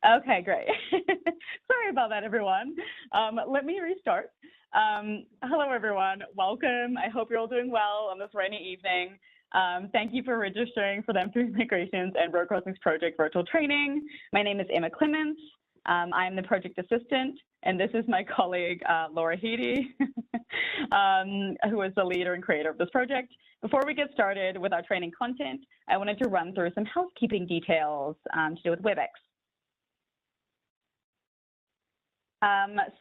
Okay, great. Sorry about that, everyone. Let me restart. Hello, everyone. Welcome. I hope you're all doing well on this rainy evening. Thank you for registering for the Amphibian Migrations and Road Crossings Project virtual training. My name is Emma Clements. I'm the project assistant, and this is my colleague, Laura Heedy, who is the leader and creator of this project. Before we get started with our training content, I wanted to run through some housekeeping details to do with WebEx.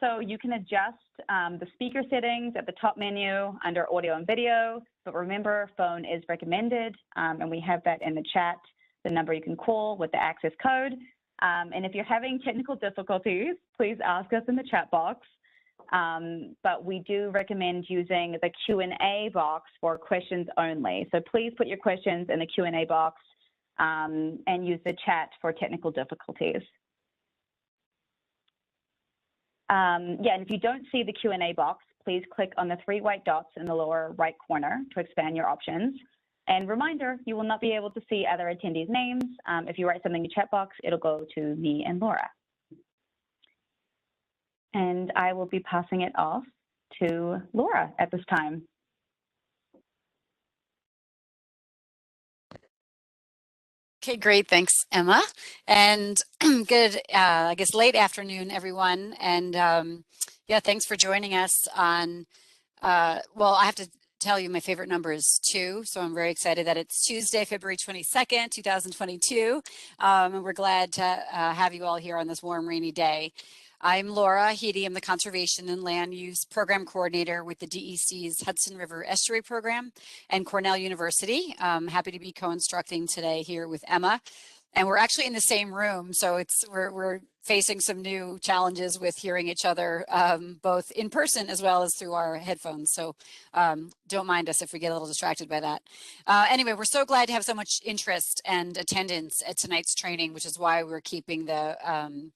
So you can adjust the speaker settings at the top menu under audio and video, but remember, phone is recommended, and we have that in the chat, the number you can call with the access code. And if you're having technical difficulties, please ask us in the chat box, but we do recommend using the Q&A box for questions only. So please put your questions in the Q&A box and use the chat for technical difficulties. And if you don't see the Q&A box, please click on the 3 white dots in the lower right corner to expand your options. And reminder, you will not be able to see other attendees' names. If you write something in the chat box, it'll go to me and Laura. And I will be passing it off to Laura at this time. Okay, great. Thanks, Emma. And good, I guess, late afternoon, everyone. And yeah, thanks for joining us on, well, I have to tell you my favorite number is 2. So I'm very excited that it's Tuesday, February 22nd, 2022. And we're glad to have you all here on this warm, rainy day. I'm Laura Heedy. I'm the Conservation and Land Use Program Coordinator with the DEC's Hudson River Estuary Program and Cornell University. I'm happy to be co-instructing today here with Emma. And we're actually in the same room, so we're facing some new challenges with hearing each other, both in person as well as through our headphones. So don't mind us if we get a little distracted by that. Anyway, we're so glad to have so much interest and attendance at tonight's training, which is why we're keeping the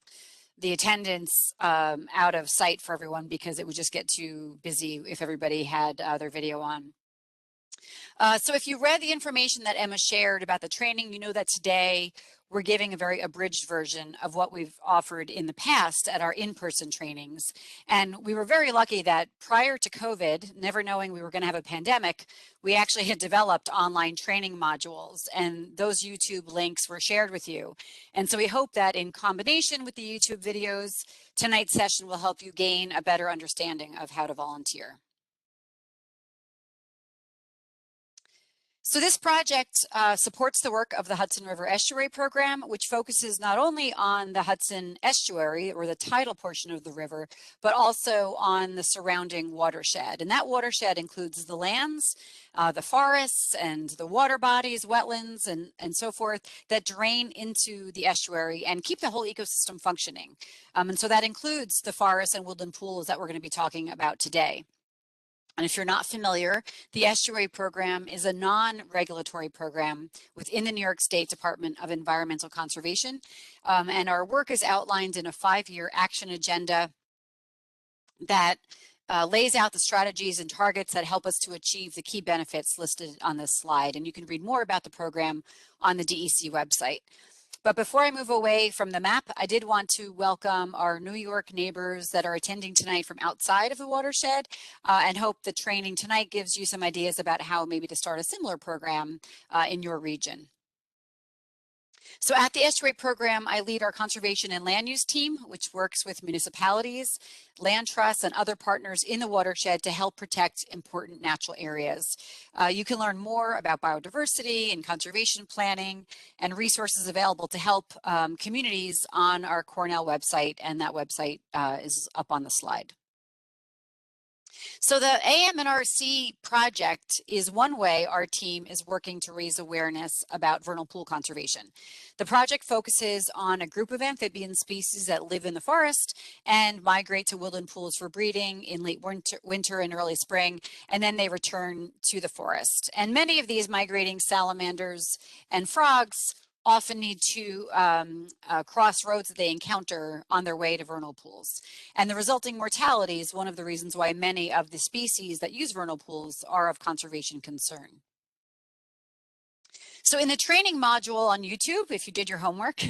attendance out of sight for everyone, because it would just get too busy if everybody had their video on. So if you read the information that Emma shared about the training, you know that today we're giving a very abridged version of what we've offered in the past at our in-person trainings. And we were very lucky that prior to COVID, never knowing we were going to have a pandemic, we actually had developed online training modules, and those YouTube links were shared with you. And so we hope that in combination with the YouTube videos, tonight's session will help you gain a better understanding of how to volunteer. So this project supports the work of the Hudson River Estuary Program, which focuses not only on the Hudson Estuary, or the tidal portion of the river, but also on the surrounding watershed. And that watershed includes the lands, the forests, and the water bodies, wetlands, and so forth that drain into the estuary and keep the whole ecosystem functioning. And so that includes the forests and woodland pools that we're going to be talking about today. And if you're not familiar, the Estuary Program is a non-regulatory program within the New York State Department of Environmental Conservation. And our work is outlined in a 5-year action agenda that lays out the strategies and targets that help us to achieve the key benefits listed on this slide. And you can read more about the program on the DEC website. But before I move away from the map, I did want to welcome our New York neighbors that are attending tonight from outside of the watershed, and hope the training tonight gives you some ideas about how maybe to start a similar program in your region. So at the Estuary Program, I lead our conservation and land use team, which works with municipalities, land trusts, and other partners in the watershed to help protect important natural areas. You can learn more about biodiversity and conservation planning and resources available to help communities on our Cornell website, and that website is up on the slide. So the AM&RC project is one way our team is working to raise awareness about vernal pool conservation. The project focuses on a group of amphibian species that live in the forest and migrate to woodland pools for breeding in late winter and early spring, and then they return to the forest. And many of these migrating salamanders and frogs often need to cross roads that they encounter on their way to vernal pools. And the resulting mortality is one of the reasons why many of the species that use vernal pools are of conservation concern. So in the training module on YouTube, if you did your homework,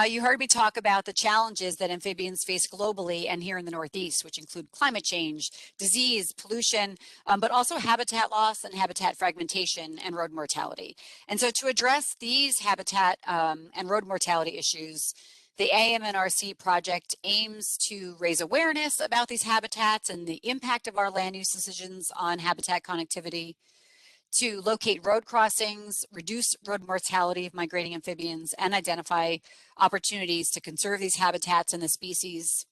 you heard me talk about the challenges that amphibians face globally and here in the Northeast, which include climate change, disease, pollution, but also habitat loss and habitat fragmentation and road mortality. And so to address these habitat and road mortality issues, the AM&RC project aims to raise awareness about these habitats and the impact of our land use decisions on habitat connectivity, to locate road crossings, reduce road mortality of migrating amphibians, and identify opportunities to conserve these habitats and the species.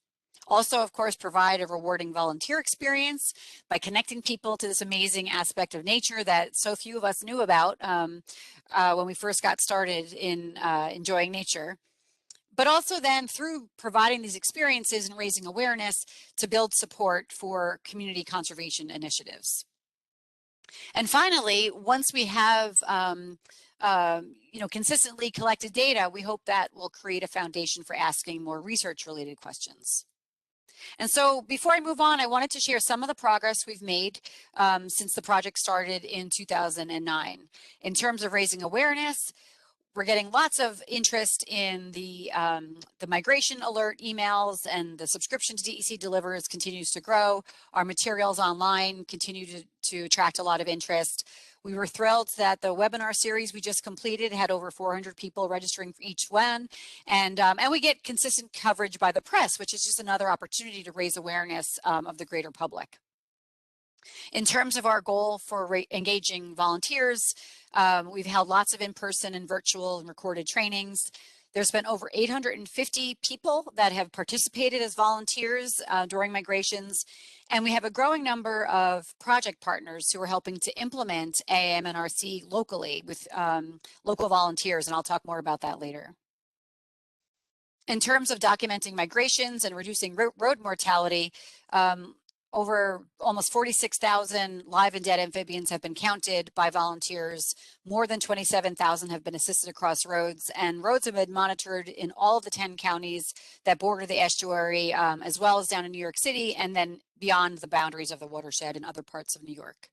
Also, of course, provide a rewarding volunteer experience by connecting people to this amazing aspect of nature that so few of us knew about when we first got started in enjoying nature. But also then through providing these experiences and raising awareness to build support for community conservation initiatives. And finally, once we have consistently collected data, we hope that will create a foundation for asking more research-related questions. And so before I move on, I wanted to share some of the progress we've made since the project started in 2009. In terms of raising awareness, we're getting lots of interest in the migration alert emails, and the subscription to DEC Delivers continues to grow. Our materials online continue to attract a lot of interest. We were thrilled that the webinar series we just completed had over 400 people registering for each one. And we get consistent coverage by the press, which is just another opportunity to raise awareness of the greater public. In terms of our goal for engaging volunteers, we've held lots of in-person and virtual and recorded trainings. There's been over 850 people that have participated as volunteers during migrations, and we have a growing number of project partners who are helping to implement AM&RC locally with local volunteers, and I'll talk more about that later. In terms of documenting migrations and reducing road mortality, over almost 46,000 live and dead amphibians have been counted by volunteers. More than 27,000 have been assisted across roads, and roads have been monitored in all of the 10 counties that border the estuary, as well as down in New York City, and then beyond the boundaries of the watershed in other parts of New York.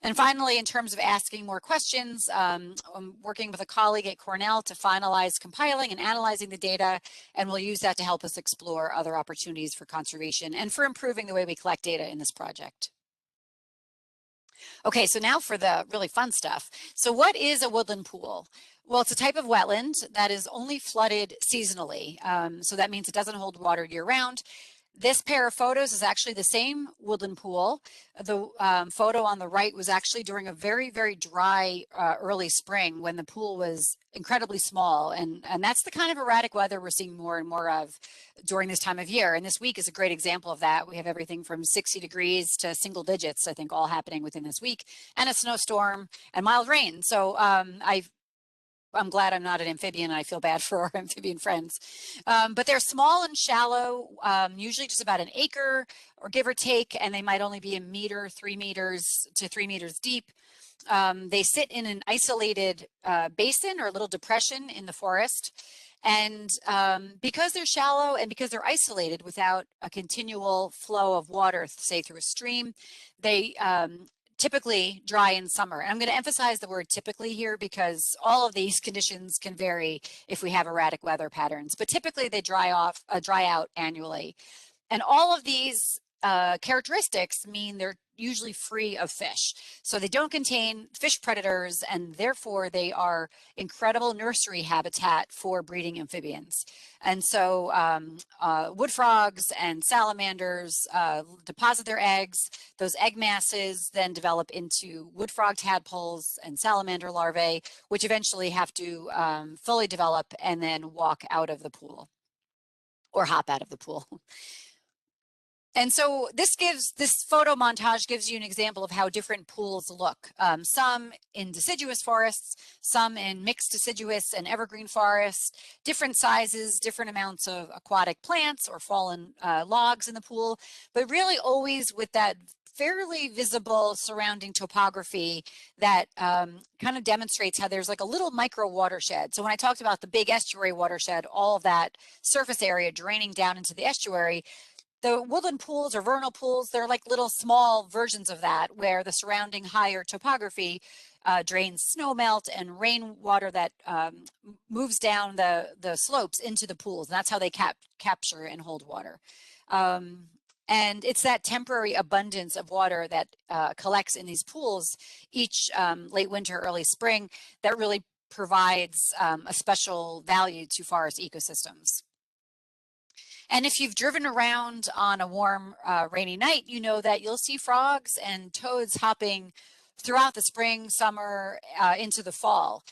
And finally, in terms of asking more questions, I'm working with a colleague at Cornell to finalize compiling and analyzing the data, and we'll use that to help us explore other opportunities for conservation and for improving the way we collect data in this project. Okay, so now for the really fun stuff. So what is a woodland pool? Well, it's a type of wetland that is only flooded seasonally. So that means it doesn't hold water year round. This pair of photos is actually the same woodland pool. The photo on the right was actually during a very, very dry early spring when the pool was incredibly small. And that's the kind of erratic weather we're seeing more and more of during this time of year. And this week is a great example of that. We have everything from 60 degrees to single digits, I think, all happening within this week, and a snowstorm and mild rain. So I'm glad I'm not an amphibian. I feel bad for our amphibian friends. But they're small and shallow, usually just about an acre or give or take, and they might only be a meter, 3 meters to 3 meters deep. They sit in an isolated basin or little depression in the forest. And because they're shallow and because they're isolated without a continual flow of water, say through a stream, they typically dry in summer. And I'm going to emphasize the word typically here because all of these conditions can vary if we have erratic weather patterns, but typically they dry out annually. And all of these characteristics mean they're usually free of fish. So they don't contain fish predators, and therefore they are incredible nursery habitat for breeding amphibians. And so wood frogs and salamanders deposit their eggs. Those egg masses then develop into wood frog tadpoles and salamander larvae, which eventually have to fully develop and then walk out of the pool or hop out of the pool. And so this photo montage gives you an example of how different pools look. Some in deciduous forests, some in mixed deciduous and evergreen forests, different sizes, different amounts of aquatic plants or fallen logs in the pool, but really always with that fairly visible surrounding topography that kind of demonstrates how there's like a little micro watershed. So when I talked about the big estuary watershed, all of that surface area draining down into the estuary, the woodland pools or vernal pools, they're like little small versions of that where the surrounding higher topography drains snow melt and rainwater that moves down the slopes into the pools. And that's how they capture and hold water. And it's that temporary abundance of water that collects in these pools each late winter, early spring that really provides a special value to forest ecosystems. And if you've driven around on a warm, rainy night, you know that you'll see frogs and toads hopping throughout the spring, summer, into the fall.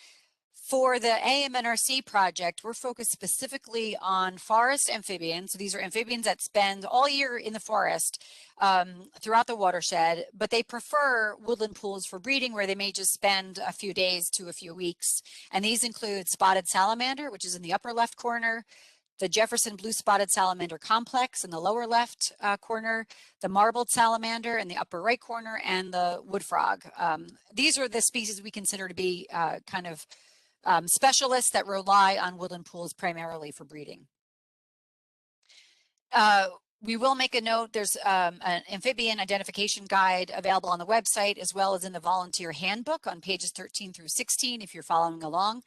For the AM&RC project, we're focused specifically on forest amphibians. So these are amphibians that spend all year in the forest throughout the watershed, but they prefer woodland pools for breeding, where they may just spend a few days to a few weeks. And these include spotted salamander, which is in the upper left corner, the Jefferson blue-spotted salamander complex in the lower left corner, the marbled salamander in the upper right corner, and the wood frog. These are the species we consider to be kind of specialists that rely on woodland pools primarily for breeding. We will make a note, there's an amphibian identification guide available on the website, as well as in the volunteer handbook on pages 13 through 16 if you're following along.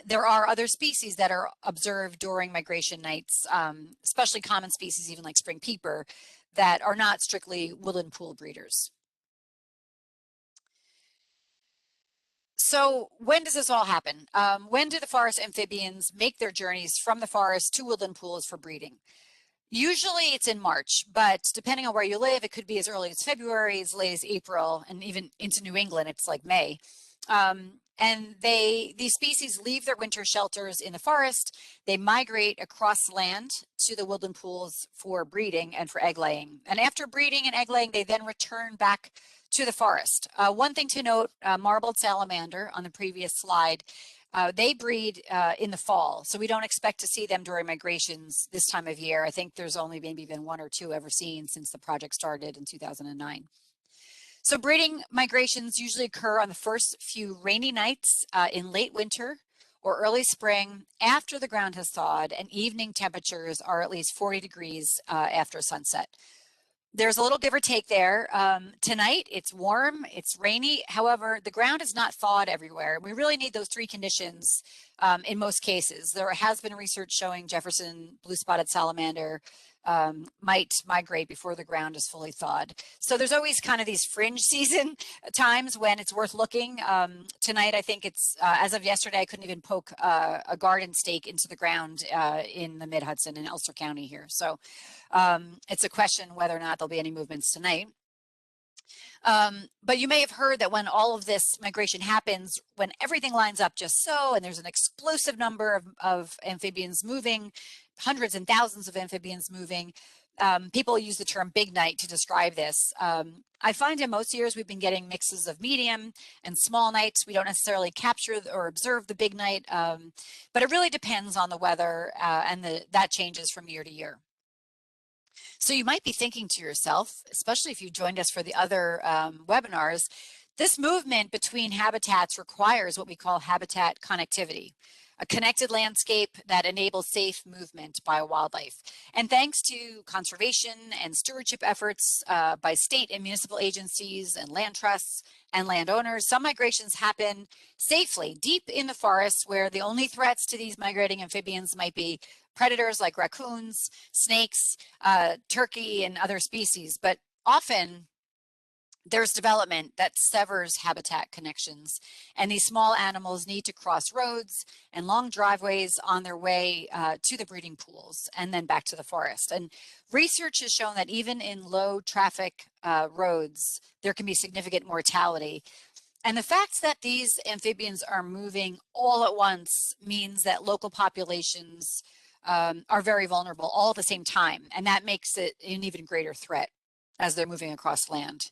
There are other species that are observed during migration nights, especially common species, even like spring peeper, that are not strictly woodland pool breeders. So when does this all happen? When do the forest amphibians make their journeys from the forest to woodland pools for breeding? Usually it's in March, but depending on where you live, it could be as early as February, as late as April, and even into New England, it's like May. And these species leave their winter shelters in the forest. They migrate across land to the woodland pools for breeding and for egg laying. And after breeding and egg laying, they then return back to the forest. One thing to note, marbled salamander on the previous slide, they breed in the fall. So we don't expect to see them during migrations this time of year. I think there's only maybe been one or two ever seen since the project started in 2009. So breeding migrations usually occur on the first few rainy nights in late winter or early spring after the ground has thawed and evening temperatures are at least 40 degrees after sunset. There's a little give or take there. Tonight, it's warm, it's rainy. However, the ground is not thawed everywhere. We really need those three conditions in most cases. There has been research showing Jefferson blue-spotted salamander might migrate before the ground is fully thawed. So there's always kind of these fringe season times when it's worth looking. Tonight, I think it's, as of yesterday, I couldn't even poke a garden stake into the ground in the mid-Hudson in Ulster County here. So it's a question whether or not there'll be any movements tonight. But you may have heard that when all of this migration happens, when everything lines up just so, and there's an explosive number of amphibians moving, hundreds and thousands of amphibians moving, people use the term big night to describe this. I find in most years we've been getting mixes of medium and small nights. We don't necessarily capture or observe the big night, but it really depends on the weather and that changes from year to year. So you might be thinking to yourself, especially if you joined us for the other webinars, this movement between habitats requires what we call habitat connectivity, a connected landscape that enables safe movement by wildlife. And thanks to conservation and stewardship efforts by state and municipal agencies and land trusts and landowners, some migrations happen safely deep in the forests where the only threats to these migrating amphibians might be predators like raccoons, snakes, turkey, and other species. But often there's development that severs habitat connections, and these small animals need to cross roads and long driveways on their way to the breeding pools and then back to the forest. And research has shown that even in low traffic roads, there can be significant mortality. And the fact that these amphibians are moving all at once means that local populations are very vulnerable all at the same time. And that makes it an even greater threat as they're moving across land.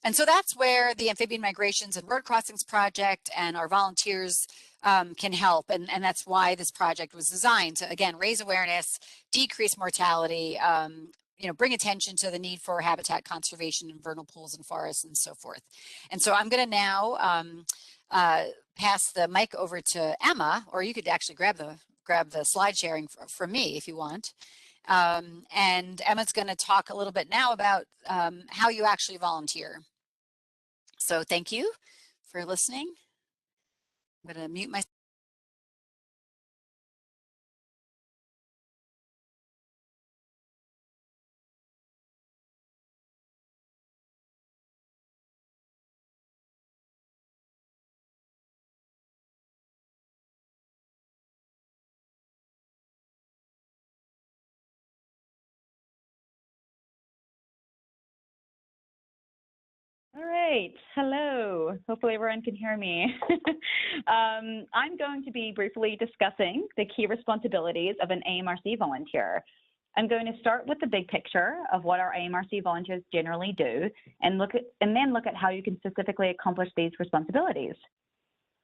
And so that's where the Amphibian Migrations and Road Crossings Project and our volunteers can help. And that's why this project was designed to, again, raise awareness, decrease mortality, bring attention to the need for habitat conservation in vernal pools and forests and so forth. And so I'm going to now pass the mic over to Emma, or you could actually grab the slide sharing from me if you want. And Emma's going to talk a little bit now about how you actually volunteer. So thank you for listening. I'm going to mute myself. All right, hello. Hopefully everyone can hear me. I'm going to be briefly discussing the key responsibilities of an AM&RC volunteer. I'm going to start with the big picture of what our AM&RC volunteers generally do and then look at how you can specifically accomplish these responsibilities.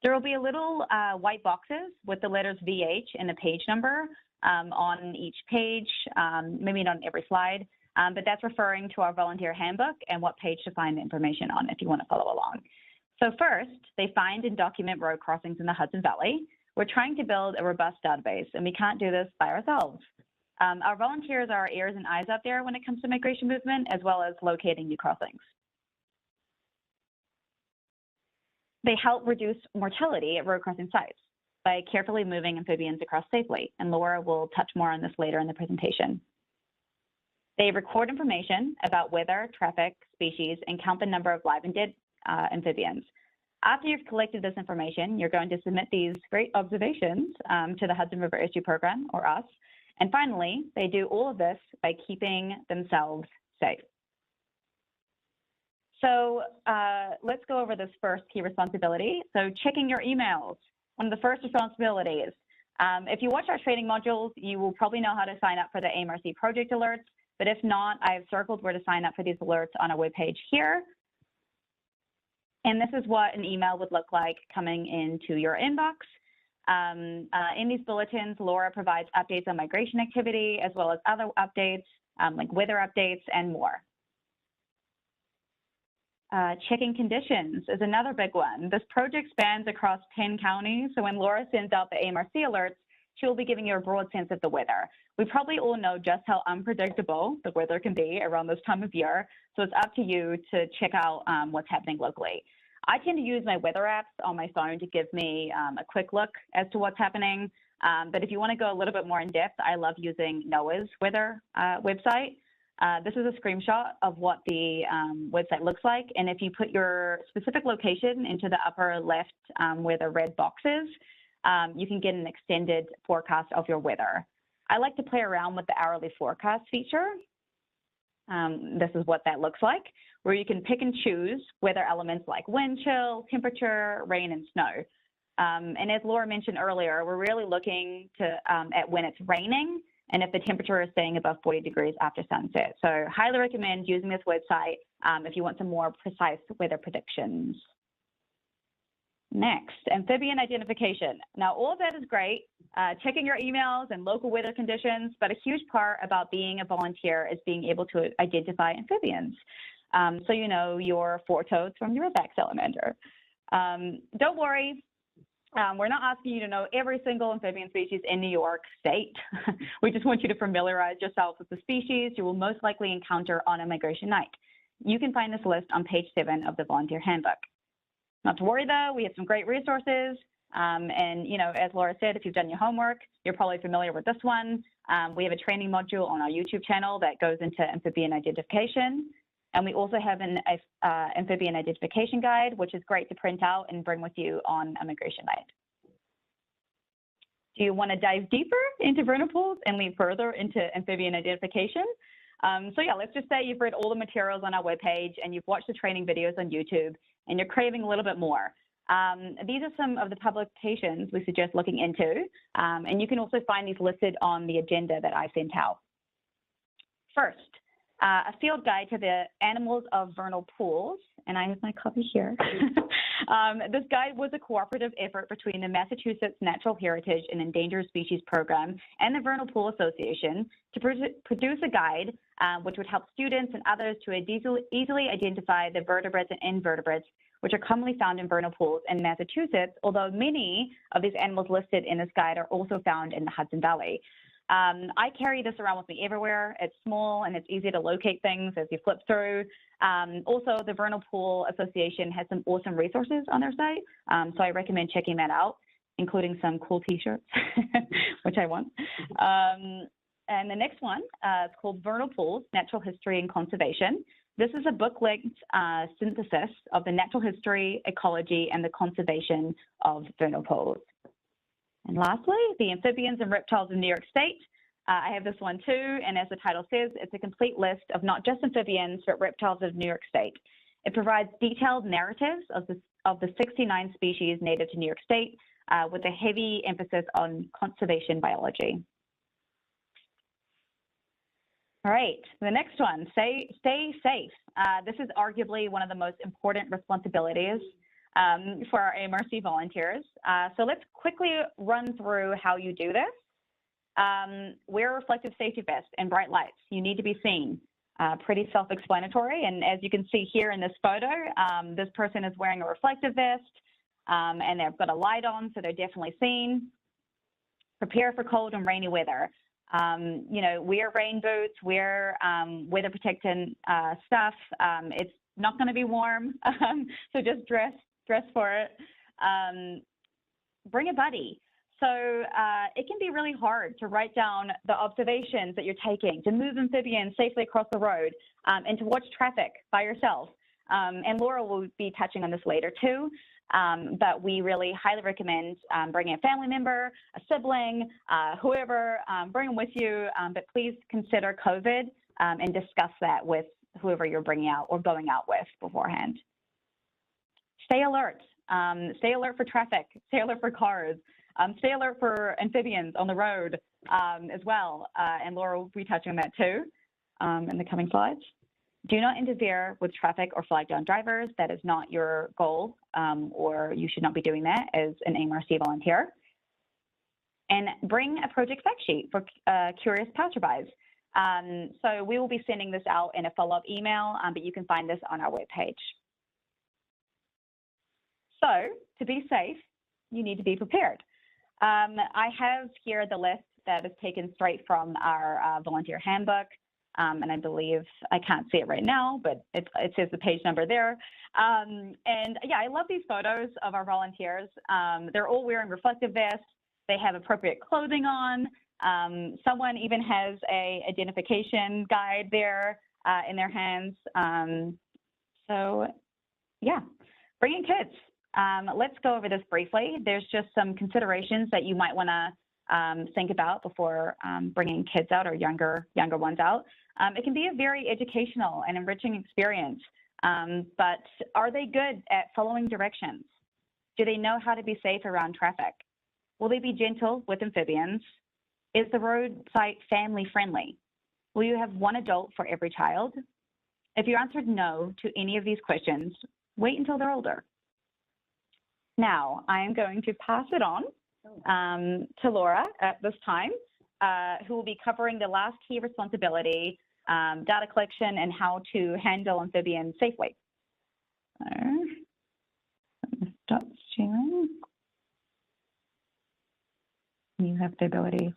There will be a little white boxes with the letters VH and the page number on each page, maybe not on every slide. But that's referring to our volunteer handbook and what page to find the information on if you want to follow along. So first, they find and document road crossings in the Hudson Valley. We're trying to build a robust database, and we can't do this by ourselves. Our volunteers are our ears and eyes out there when it comes to migration movement, as well as locating new crossings. They help reduce mortality at road crossing sites by carefully moving amphibians across safely, and Laura will touch more on this later in the presentation. They record information about weather, traffic, species, and count the number of live and dead amphibians. After you've collected this information, you're going to submit these great observations to the Hudson River Estuary Program, or us. And finally, they do all of this by keeping themselves safe. So let's go over this first key responsibility. So checking your emails, one of the first responsibilities. If you watch our training modules, you will probably know how to sign up for the AM&RC project alerts. But if not, I have circled where to sign up for these alerts on our webpage here. And this is what an email would look like coming into your inbox. In these bulletins, Laura provides updates on migration activity, as well as other updates, like weather updates and more. Checking conditions is another big one. This project spans across 10 counties. So when Laura sends out the AM&RC alerts, she will be giving you a broad sense of the weather. We probably all know just how unpredictable the weather can be around this time of year, so it's up to you to check out what's happening locally. I tend to use my weather apps on my phone to give me a quick look as to what's happening, but if you want to go a little bit more in depth, I love using NOAA's weather website. This is a screenshot of what the website looks like, and if you put your specific location into the upper left where the red box is, you can get an extended forecast of your weather. I like to play around with the hourly forecast feature. This is what that looks like, where you can pick and choose weather elements like wind chill, temperature, rain, and snow. And as Laura mentioned earlier, we're really looking to, at when it's raining and if the temperature is staying above 40 degrees after sunset. So highly recommend using this website if you want some more precise weather predictions. Next, amphibian identification. Now, all of that is great, checking your emails and local weather conditions, but a huge part about being a volunteer is being able to identify amphibians. So you know your four toads from your redback salamander. Don't worry, we're not asking you to know every single amphibian species in New York State. We just want you to familiarize yourself with the species you will most likely encounter on a migration night. You can find this list on page 7 of the volunteer handbook. Not to worry though, we have some great resources. And you know, as Laura said, if you've done your homework, you're probably familiar with this one. We have a training module on our YouTube channel that goes into amphibian identification. And we also have an amphibian identification guide, which is great to print out and bring with you on a migration night. Do you want to dive deeper into vernal pools and lean further into amphibian identification? So yeah, let's just say you've read all the materials on our webpage and you've watched the training videos on YouTube and you're craving a little bit more. These are some of the publications we suggest looking into, and you can also find these listed on the agenda that I sent out. First, a field guide to the animals of vernal pools, and I have my copy here. This guide was a cooperative effort between the Massachusetts Natural Heritage and Endangered Species Program and the Vernal Pool Association to produce a guide which would help students and others to easily identify the vertebrates and invertebrates which are commonly found in vernal pools in Massachusetts, although many of these animals listed in this guide are also found in the Hudson Valley. I carry this around with me everywhere. It's small and it's easy to locate things as you flip through. Also, the Vernal Pool Association has some awesome resources on their site, so I recommend checking that out, including some cool t-shirts, which I want. And the next one is called Vernal Pools, Natural History and Conservation. This is a book-length synthesis of the natural history, ecology, and the conservation of vernal pools. And lastly, the Amphibians and Reptiles of New York State. I have this one too, and as the title says, it's a complete list of not just amphibians, but reptiles of New York State. It provides detailed narratives of the 69 species native to New York State, with a heavy emphasis on conservation biology. All right, the next one, stay safe. This is arguably one of the most important responsibilities for our AM&RC volunteers. So let's quickly run through how you do this. Wear a reflective safety vest and bright lights. You need to be seen. Pretty self-explanatory. And as you can see here in this photo, this person is wearing a reflective vest and they've got a light on, so they're definitely seen. Prepare for cold and rainy weather. You know, wear rain boots, wear weather protecting stuff. It's not going to be warm, so just dress for it. Bring a buddy. So it can be really hard to write down the observations that you're taking, to move amphibians safely across the road, and to watch traffic by yourself. And Laura will be touching on this later too. But we really highly recommend bringing a family member, a sibling, whoever, bring them with you. But please consider COVID and discuss that with whoever you're bringing out or going out with beforehand. Stay alert. Stay alert for traffic. Stay alert for cars. Stay alert for amphibians on the road as well. And Laura will be touching on that too in the coming slides. Do not interfere with traffic or flag down drivers. That is not your goal, or you should not be doing that as an AM&RC volunteer. And bring a project fact sheet for curious passerbys. So we will be sending this out in a follow-up email, but you can find this on our webpage. So to be safe, you need to be prepared. I have here the list that is taken straight from our volunteer handbook. And I believe, I can't see it right now, but it says the page number there. And yeah, I love these photos of our volunteers. They're all wearing reflective vests. They have appropriate clothing on. Someone even has a identification guide there in their hands. So yeah, bringing kids. Let's go over this briefly. There's just some considerations that you might want to think about before bringing kids out or younger ones out. It can be a very educational and enriching experience, but are they good at following directions? Do they know how to be safe around traffic? Will they be gentle with amphibians? Is the road site family friendly? Will you have one adult for every child? If you answered no to any of these questions, wait until they're older. Now, I am going to pass it on to Laura at this time, who will be covering the last key responsibility, data collection, and how to handle amphibians safely. Stop sharing. You have the ability.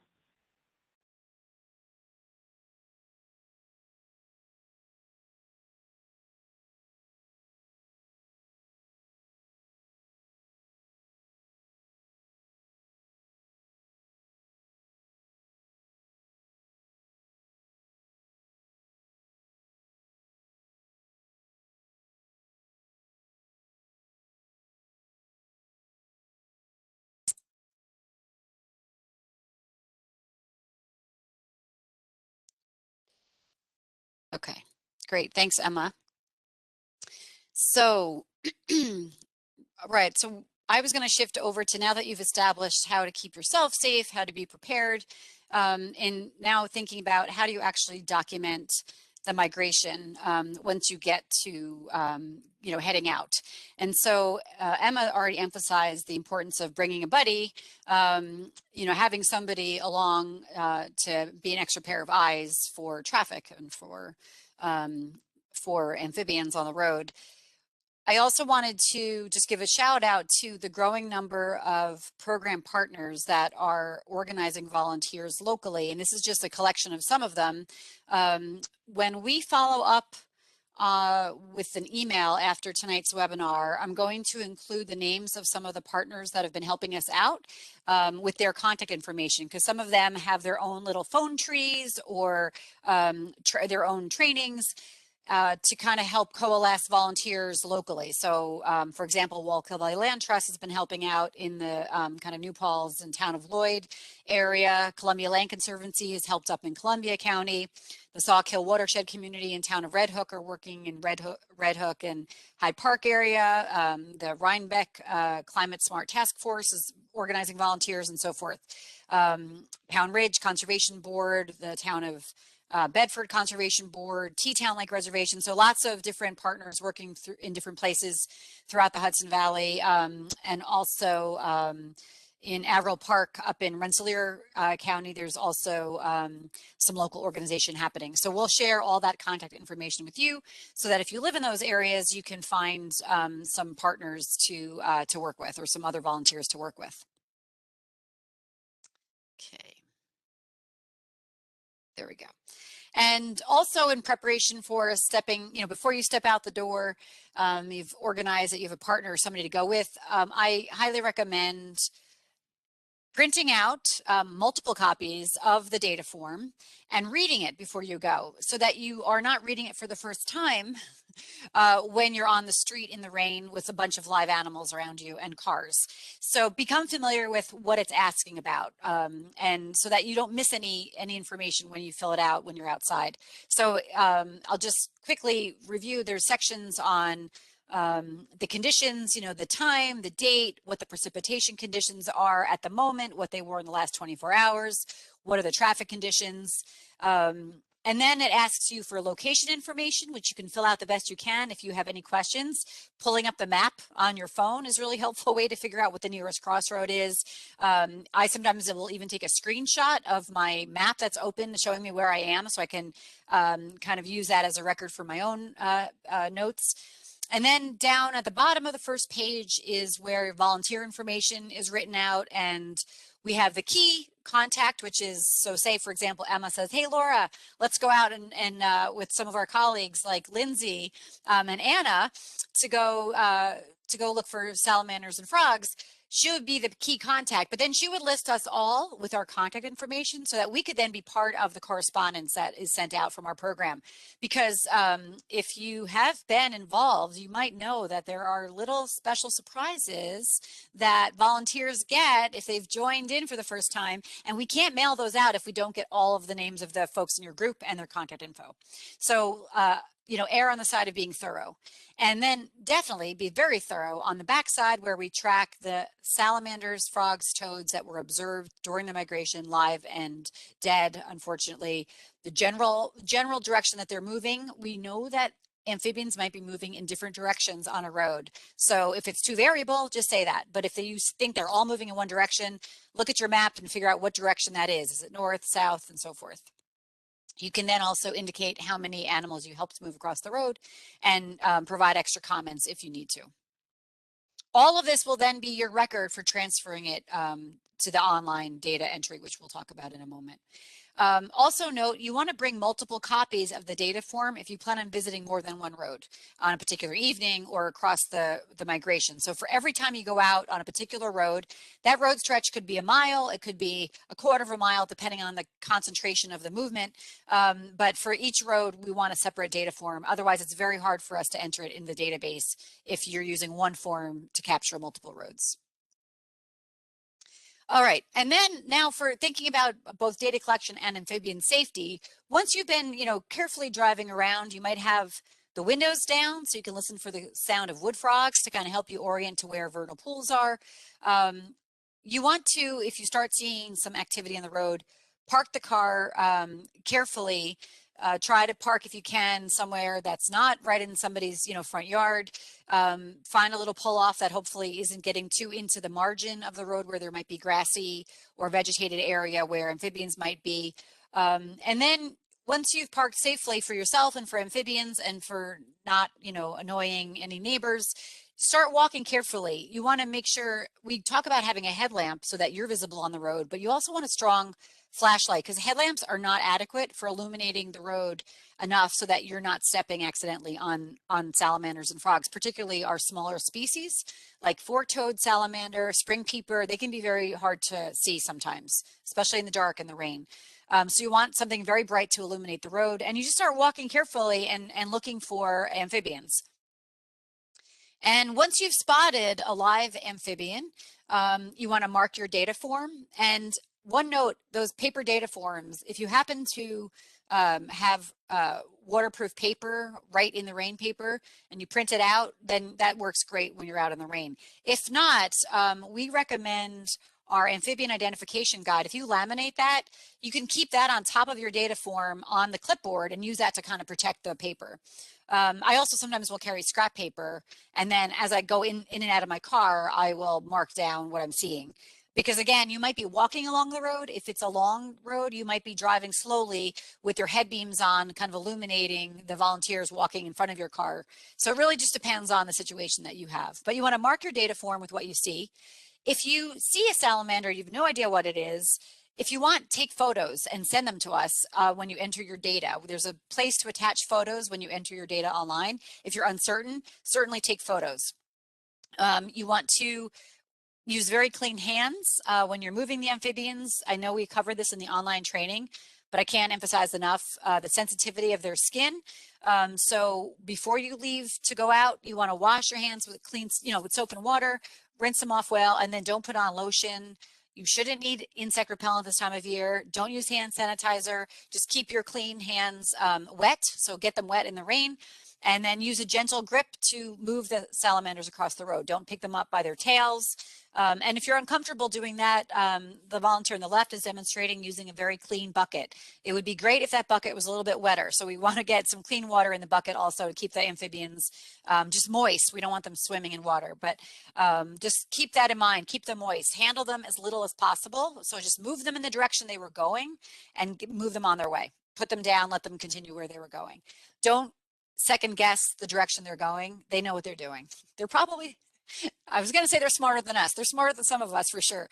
Okay, great. Thanks, Emma. So, right, so I was going to shift over to, now that you've established how to keep yourself safe, how to be prepared, and now thinking about how do you actually document the migration once you get to, you know, heading out. And so Emma already emphasized the importance of bringing a buddy, you know, having somebody along to be an extra pair of eyes for traffic and for amphibians on the road. I also wanted to just give a shout out to the growing number of program partners that are organizing volunteers locally. And this is just a collection of some of them. When we follow up with an email after tonight's webinar, I'm going to include the names of some of the partners that have been helping us out with their contact information, because some of them have their own little phone trees or their own trainings to kind of help coalesce volunteers locally. So for example, Wallkill Valley Land Trust has been helping out in the kind of New Paltz and Town of Lloyd area. Columbia Land Conservancy has helped up in Columbia County. The Sawkill Watershed Community in Town of Red Hook are working in Red Hook and Hyde Park area. The Rhinebeck Climate Smart Task Force is organizing volunteers and so forth. Pound Ridge Conservation Board, the town of Bedford Conservation Board, Teatown Lake Reservation. So lots of different partners working in different places throughout the Hudson Valley, and also in Averill Park up in Rensselaer County, there's also some local organization happening. So we'll share all that contact information with you so that if you live in those areas, you can find some partners to work with or some other volunteers to work with. Okay. There we go. And also in preparation for stepping, before you step out the door, you've organized that you have a partner or somebody to go with. I highly recommend printing out multiple copies of the data form and reading it before you go so that you are not reading it for the first time when you're on the street in the rain with a bunch of live animals around you and cars. So become familiar with what it's asking about, and so that you don't miss any information when you fill it out when you're outside. So I'll just quickly review. There's sections on the conditions, the time, the date, what the precipitation conditions are at the moment, what they were in the last 24 hours, what are the traffic conditions. And then it asks you for location information, which you can fill out the best you can if you have any questions. Pulling up the map on your phone is a really helpful way to figure out what the nearest crossroad is. I sometimes will even take a screenshot of my map that's open showing me where I am so I can kind of use that as a record for my own notes. And then down at the bottom of the first page is where volunteer information is written out, and we have the key contact, which is, so say, for example, Emma says, hey, Laura, let's go out and with some of our colleagues like Lindsay and Anna to go look for salamanders and frogs. She would be the key contact, but then she would list us all with our contact information so that we could then be part of the correspondence that is sent out from our program. Because if you have been involved, you might know that there are little special surprises that volunteers get if they've joined in for the first time, and we can't mail those out if we don't get all of the names of the folks in your group and their contact info. So, err on the side of being thorough. And then definitely be very thorough on the backside where we track the salamanders, frogs, toads that were observed during the migration, live and dead, unfortunately. The general direction that they're moving, we know that amphibians might be moving in different directions on a road. So if it's too variable, just say that. But if you think they're all moving in one direction, look at your map and figure out what direction that is. Is it north, south, and so forth? You can then also indicate how many animals you helped move across the road and provide extra comments if you need to. All of this will then be your record for transferring it to the online data entry, which we'll talk about in a moment. Also note, you want to bring multiple copies of the data form if you plan on visiting more than one road on a particular evening or across the migration. So for every time you go out on a particular road, that road stretch could be a mile, it could be a quarter of a mile, depending on the concentration of the movement. But for each road, we want a separate data form. Otherwise, it's very hard for us to enter it in the database if you're using one form to capture multiple roads. All right, and then now for thinking about both data collection and amphibian safety, once you've been, carefully driving around, you might have the windows down so you can listen for the sound of wood frogs to kind of help you orient to where vernal pools are. You want to, if you start seeing some activity on the road, park the car carefully. Try to park if you can somewhere that's not right in somebody's front yard. Find a little pull off that hopefully isn't getting too into the margin of the road where there might be grassy or vegetated area where amphibians might be. And then once you've parked safely for yourself and for amphibians and for not, annoying any neighbors, start walking carefully. You want to make sure, we talk about having a headlamp so that you're visible on the road, but you also want a strong flashlight because headlamps are not adequate for illuminating the road enough so that you're not stepping accidentally on salamanders and frogs, particularly our smaller species like fork-toed salamander, spring peeper. They can be very hard to see sometimes, especially in the dark and the rain. So you want something very bright to illuminate the road, and you just start walking carefully and looking for amphibians. And once you've spotted a live amphibian, you want to mark your data form. And one note, those paper data forms, if you happen to have waterproof paper right in the rain paper and you print it out, then that works great when you're out in the rain. If not, we recommend our amphibian identification guide. If you laminate that, you can keep that on top of your data form on the clipboard and use that to kind of protect the paper. I also sometimes will carry scrap paper, and then as I go in and out of my car, I will mark down what I'm seeing. Because again, you might be walking along the road. If it's a long road, you might be driving slowly with your head beams on, kind of illuminating the volunteers walking in front of your car. So it really just depends on the situation that you have. But you want to mark your data form with what you see. If you see a salamander, you have no idea what it is. If you want, take photos and send them to us when you enter your data. There's a place to attach photos when you enter your data online. If you're uncertain, certainly take photos. You want to use very clean hands when you're moving the amphibians. I know we covered this in the online training, but I can't emphasize enough the sensitivity of their skin. So before you leave to go out, you want to wash your hands with clean, with soap and water, rinse them off well, and then don't put on lotion. You shouldn't need insect repellent this time of year. Don't use hand sanitizer. Just keep your clean hands wet. So get them wet in the rain. And then use a gentle grip to move the salamanders across the road. Don't pick them up by their tails. And if you're uncomfortable doing that, the volunteer on the left is demonstrating using a very clean bucket. It would be great if that bucket was a little bit wetter. So we want to get some clean water in the bucket also to keep the amphibians just moist. We don't want them swimming in water, but just keep that in mind. Keep them moist. Handle them as little as possible. So just move them in the direction they were going and move them on their way. Put them down, let them continue where they were going. Don't second guess the direction they're going. They know what they're doing. They're probably, I was going to say they're smarter than us. They're smarter than some of us for sure.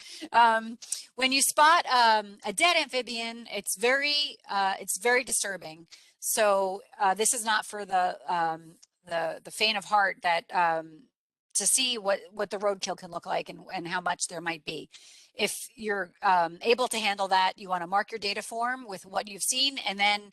When you spot a dead amphibian, it's very disturbing. So this is not for the faint of heart that to see what the roadkill can look like and how much there might be. If you're able to handle that, you want to mark your data form with what you've seen, and then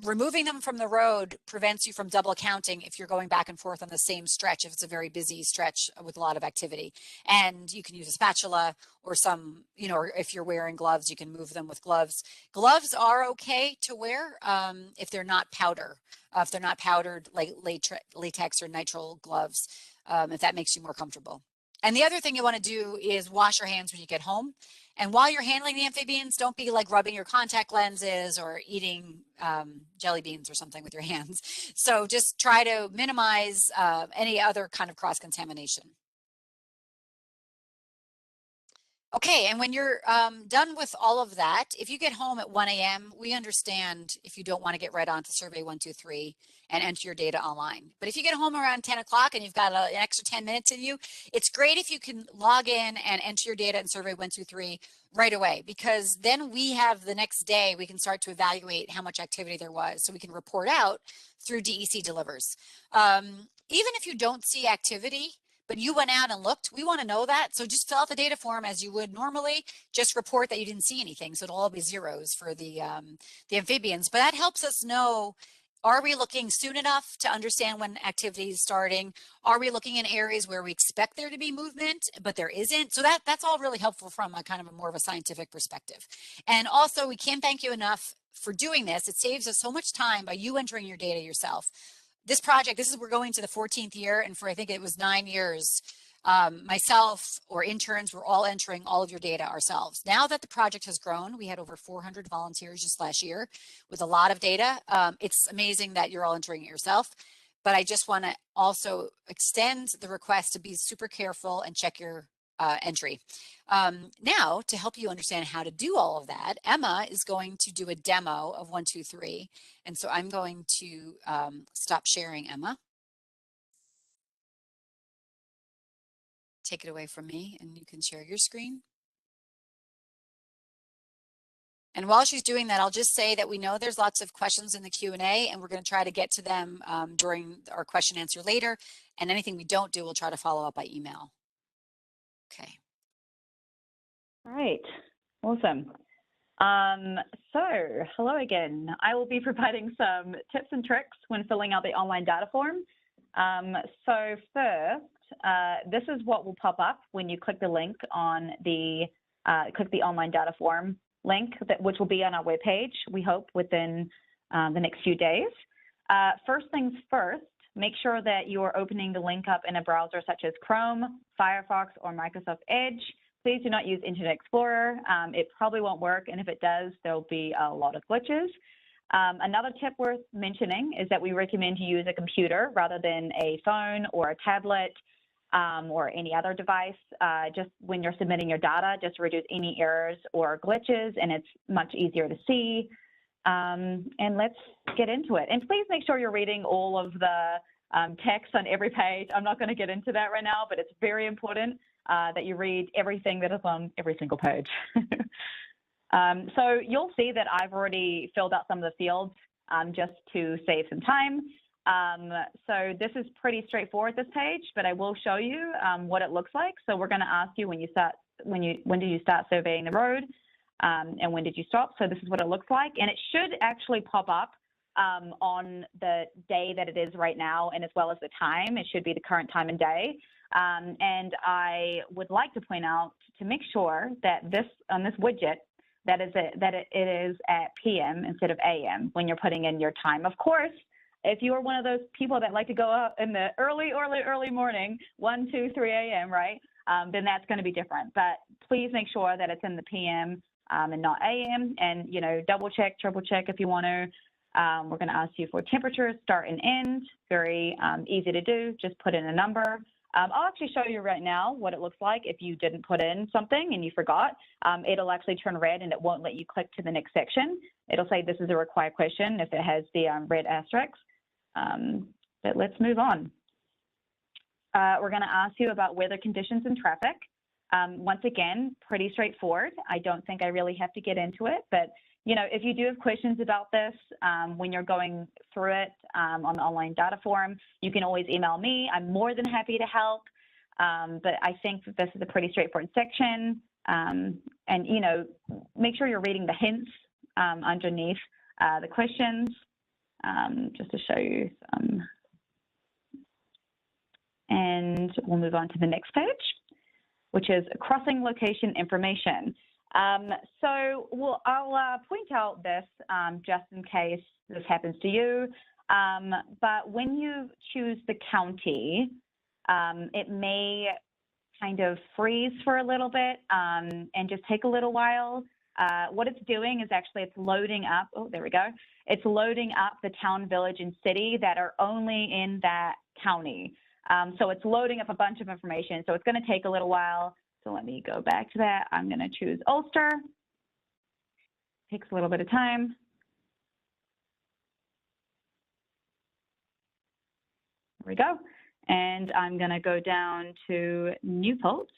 removing them from the road prevents you from double counting if you're going back and forth on the same stretch, if it's a very busy stretch with a lot of activity. And you can use a spatula or some, or if you're wearing gloves, you can move them with gloves. Gloves are okay to wear if they're not powder, if they're not powdered like latex or nitrile gloves, if that makes you more comfortable. And the other thing you want to do is wash your hands when you get home. And while you're handling the amphibians, don't be like rubbing your contact lenses or eating jelly beans or something with your hands. So just try to minimize any other kind of cross-contamination. Okay, and when you're done with all of that, if you get home at 1 a.m., we understand if you don't want to get right onto Survey 123 and enter your data online. But if you get home around 10 o'clock and you've got an extra 10 minutes in you, it's great if you can log in and enter your data in Survey 123 right away, because then we have the next day, we can start to evaluate how much activity there was, so we can report out through DEC delivers. Even if you don't see activity, but you went out and looked, we want to know that. So just fill out the data form as you would normally, just report that you didn't see anything. So it'll all be zeros for the amphibians, but that helps us know, are we looking soon enough to understand when activity is starting? Are we looking in areas where we expect there to be movement, but there isn't? So that's all really helpful from a kind of more of a scientific perspective. And also, we can't thank you enough for doing this. It saves us so much time by you entering your data yourself. This project, we're going to the 14th year, and for I think it was 9 years, myself or interns were all entering all of your data ourselves. Now that the project has grown, we had over 400 volunteers just last year with a lot of data. It's amazing that you're all entering it yourself, but I just want to also extend the request to be super careful and check your entry. Now, to help you understand how to do all of that, Emma is going to do a demo of 1, 2, 3. And so I'm going to stop sharing, Emma. Take it away from me and you can share your screen. And while she's doing that, I'll just say that we know there's lots of questions in the Q&A, and we're going to try to get to them during our question answer later. And anything we don't do, we'll try to follow up by email. Okay. All right, awesome. So hello again. I will be providing some tips and tricks when filling out the online data form. So first, this is what will pop up when you click the link on the online data form link, which will be on our webpage, we hope, within the next few days. First things first, make sure that you are opening the link up in a browser such as Chrome, Firefox, or Microsoft Edge. Please do not use Internet Explorer. It probably won't work, and if it does, there'll be a lot of glitches. Another tip worth mentioning is that we recommend you use a computer rather than a phone or a tablet or any other device, just when you're submitting your data, just to reduce any errors or glitches, and it's much easier to see. And let's get into it. And please make sure you're reading all of the text on every page. I'm not going to get into that right now, but it's very important that you read everything that is on every single page. So you'll see that I've already filled out some of the fields just to save some time. So this is pretty straightforward, this page, but I will show you what it looks like. So we're going to ask you when did you start surveying the road, and when did you stop? So this is what it looks like, and it should actually pop up on the day that it is right now, and as well as the time. It should be the current time and day. And I would like to point out to make sure that on this widget that it is at PM instead of AM when you're putting in your time. Of course, if you are one of those people that like to go up in the early morning, 1, 2, 3 a.m., right, then that's going to be different. But please make sure that it's in the PM and not AM, and, double check, triple check if you want to. We're going to ask you for temperatures, start and end. Very easy to do. Just put in a number. I'll actually show you right now what it looks like if you didn't put in something and you forgot. It'll actually turn red and it won't let you click to the next section. It'll say this is a required question if it has the red asterisk. But let's move on. We're going to ask you about weather conditions and traffic. Once again, pretty straightforward. I don't think I really have to get into it, but if you do have questions about this when you're going through it on the online data form, you can always email me. I'm more than happy to help. But I think that this is a pretty straightforward section. And, make sure you're reading the hints underneath the questions, just to show you some. And we'll move on to the next page, which is crossing location information. So I'll point out this just in case this happens to you. But when you choose the county, it may kind of freeze for a little bit and just take a little while. What it's doing is actually it's loading up. Oh, there we go. It's loading up the town, village, and city that are only in that county. So it's loading up a bunch of information. So it's going to take a little while. So let me go back to that. I'm going to choose Ulster. Takes a little bit of time. There we go. And I'm going to go down to Newport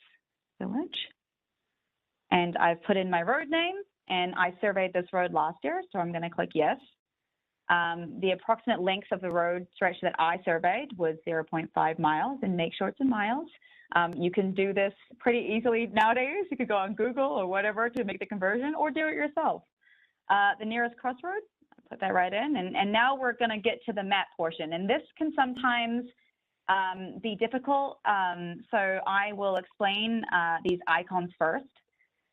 Village. And I've put in my road name, and I surveyed this road last year, so I'm going to click yes. The approximate length of the road stretch that I surveyed was 0.5 miles, and make sure it's in miles. You can do this pretty easily nowadays. You could go on Google or whatever to make the conversion, or do it yourself. The nearest crossroad, I put that right in, and now we're going to get to the map portion, and this can sometimes be difficult, so I will explain these icons first.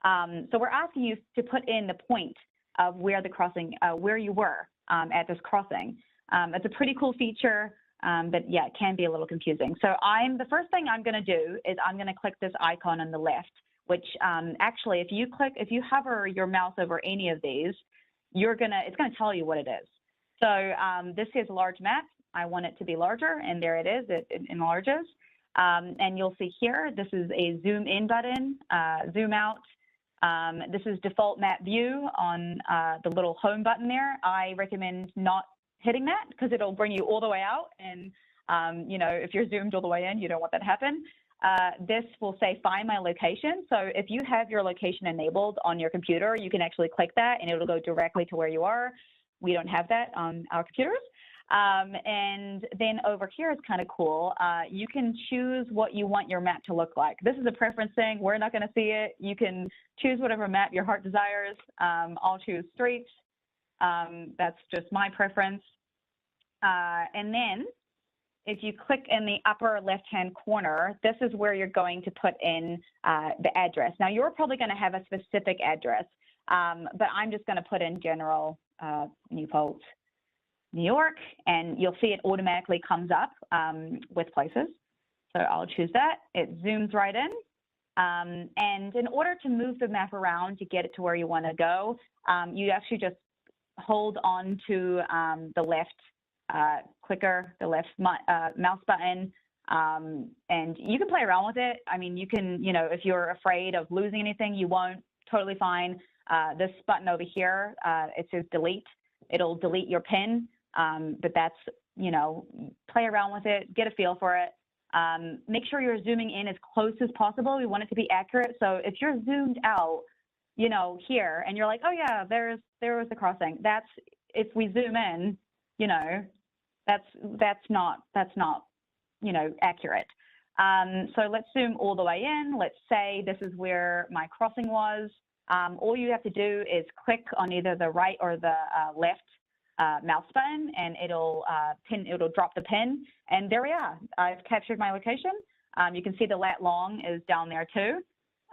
So we're asking you to put in the point of where the crossing, where you were at this crossing. It's a pretty cool feature, but yeah, it can be a little confusing. So the first thing I'm going to do is I'm going to click this icon on the left, which actually, if you hover your mouse over any of these, it's going to tell you what it is. So this is a large map. I want it to be larger, and there it is. It enlarges. And you'll see here, this is a zoom in button, zoom out. This is default map view on the little home button there. I recommend not hitting that because it'll bring you all the way out. And, you know, if you're zoomed all the way in, you don't want that to happen. This will say find my location. So if you have your location enabled on your computer, you can actually click that and it'll go directly to where you are. We don't have that on our computers. And then over here is kind of cool. You can choose what you want your map to look like. This is a preference thing. We're not going to see it. You can choose whatever map your heart desires. I'll choose streets. That's just my preference. And then if you click in the upper left-hand corner, this is where you're going to put in the address. Now, you're probably going to have a specific address, but I'm just going to put in general Newport, New York, and you'll see it automatically comes up with places. So I'll choose that. It zooms right in. And in order to move the map around to get it to where you want to go, you actually just hold on to the left clicker, the left mouse button, and you can play around with it. I mean, you can, you know, if you're afraid of losing anything, you won't, totally fine. This button over here, it says delete. It'll delete your pin, but that's, you know, play around with it, get a feel for it. Make sure you're zooming in as close as possible. We want it to be accurate. So if you're zoomed out, you know, here, and you're like, oh yeah, there was the crossing. That's, if we zoom in, you know, that's not, you know, accurate. So let's zoom all the way in. Let's say this is where my crossing was. All you have to do is click on either the right or the left mouse button, and it'll drop the pin. And there we are. I've captured my location. You can see the lat long is down there too.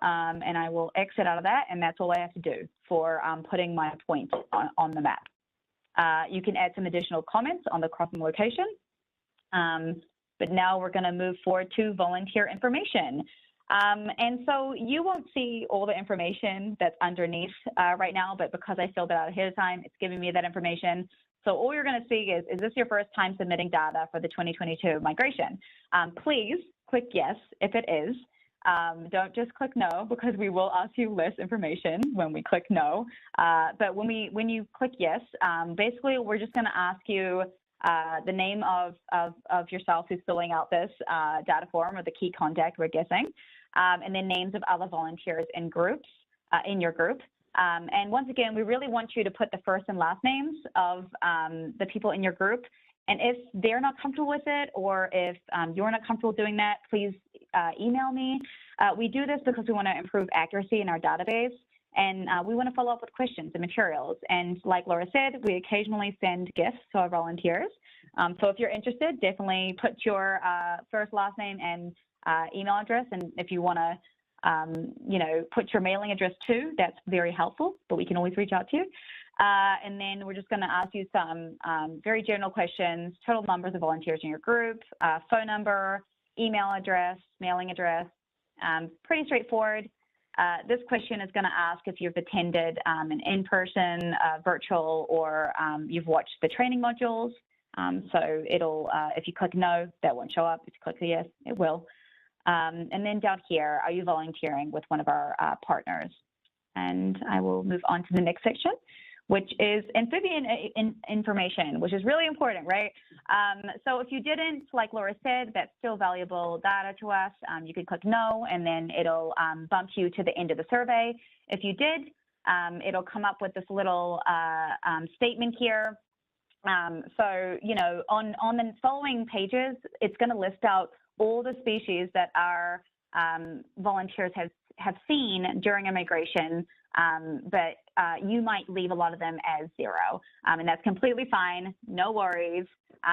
And I will exit out of that, and that's all I have to do for putting my point on the map. You can add some additional comments on the crossing location. But now we're going to move forward to volunteer information. And so you won't see all the information that's underneath right now, but because I filled it out ahead of time, it's giving me that information. So all you're going to see is this your first time submitting data for the 2022 migration? Please click yes if it is. Don't just click no, because we will ask you less information when we click no. But when you click yes, basically we're just going to ask you the name of yourself who's filling out this data form, or the key contact, we're guessing, and then names of other volunteers in groups, in your group. And once again, we really want you to put the first and last names of the people in your group. And if they're not comfortable with it, or if you're not comfortable doing that, please email me. We do this because we want to improve accuracy in our database, and we want to follow up with questions and materials. And like Laura said, we occasionally send gifts to our volunteers. So if you're interested, definitely put your first, last name, and email address. And if you want to, you know, put your mailing address too, that's very helpful, but we can always reach out to you. And then we're just going to ask you some very general questions: total numbers of volunteers in your group, phone number, email address, mailing address. Pretty straightforward. This question is going to ask if you've attended an in-person, virtual, or you've watched the training modules. So it'll, if you click no, that won't show up. If you click yes, it will. And then down here, are you volunteering with one of our partners? And I will move on to the next section, which is Amphibian information, which is really important, right? So if you didn't, like Laura said, that's still valuable data to us. You can click no, and then it'll bump you to the end of the survey. If you did, it'll come up with this little statement here. So, you know, on the following pages, it's going to list out all the species that our volunteers have seen during a migration, but you might leave a lot of them as 0, and that's completely fine, no worries.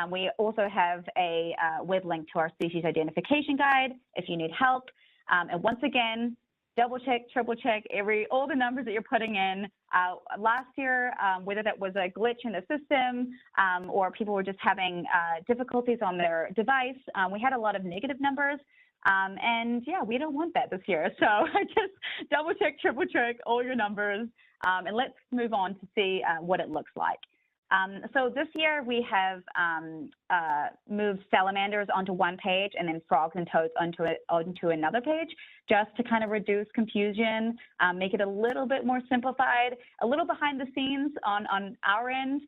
We also have a web link to our species identification guide if you need help. And once again, double check, triple check all the numbers that you're putting in. Last year, whether that was a glitch in the system or people were just having difficulties on their device, we had a lot of negative numbers. And yeah, we don't want that this year. So just double check, triple check all your numbers, and let's move on to see what it looks like. So this year we have moved salamanders onto one page and then frogs and toads onto another page, just to kind of reduce confusion, make it a little bit more simplified, a little behind the scenes on our end.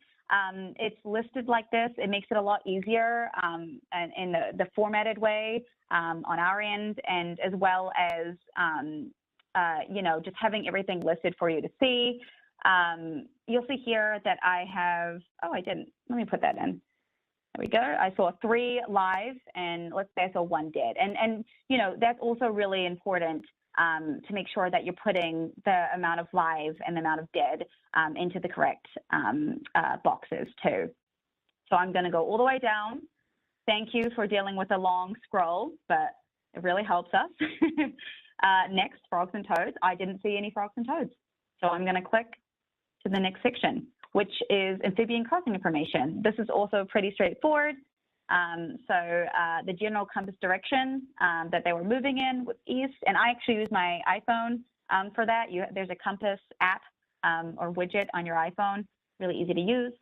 It's listed like this. It makes it a lot easier and in the formatted way on our end, and as well as, you know, just having everything listed for you to see. You'll see here that I have, oh, I didn't, let me put that in. There we go. I saw 3 live, and let's say I saw 1 dead. And you know, that's also really important to make sure that you're putting the amount of live and the amount of dead into the correct boxes too. So I'm going to go all the way down. Thank you for dealing with a long scroll, but it really helps us. Next, frogs and toads. I didn't see any frogs and toads. So I'm going to click to the next section, which is amphibian crossing information. This is also pretty straightforward. The general compass direction that they were moving in was east, and I actually use my iPhone for that. There's a compass app or widget on your iPhone, really easy to use.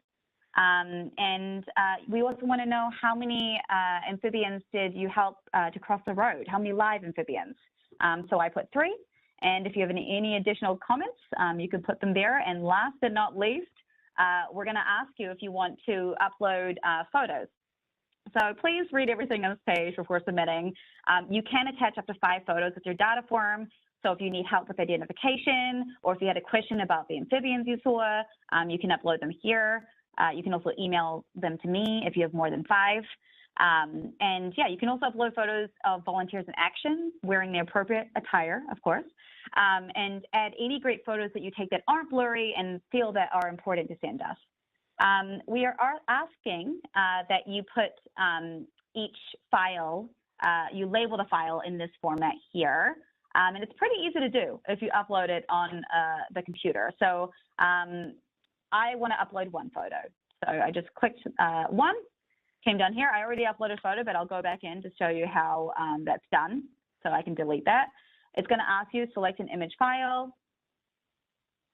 We also want to know how many amphibians did you help to cross the road? How many live amphibians? So I put 3. And if you have any additional comments, you can put them there. And last but not least, we're going to ask you if you want to upload photos. So please read everything on this page before submitting. You can attach up to 5 photos with your data form. So if you need help with identification, or if you had a question about the amphibians you saw, you can upload them here. You can also email them to me if you have more than 5. And yeah, you can also upload photos of volunteers in action, wearing the appropriate attire, of course, and add any great photos that you take that aren't blurry and feel that are important to send us. We are asking that you put each file, you label the file in this format here. And it's pretty easy to do if you upload it on the computer. So I want to upload 1 photo. So I just clicked 1, came down here. I already uploaded a photo, but I'll go back in to show you how that's done. So I can delete that. It's going to ask you select an image file.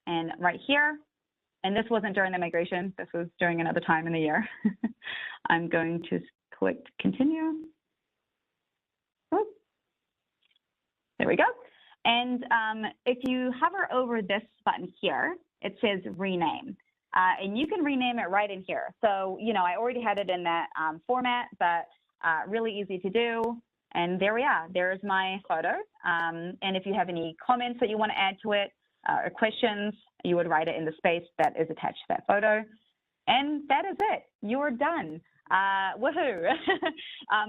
And right here, and this wasn't during the migration, this was during another time in the year. I'm going to click continue. Oops. There we go. And if you hover over this button here, it says rename. And you can rename it right in here. So, you know, I already had it in that format, but really easy to do. And there we are. There's my photo. And if you have any comments that you want to add to it or questions, you would write it in the space that is attached to that photo. And that is it. You're done. Woohoo.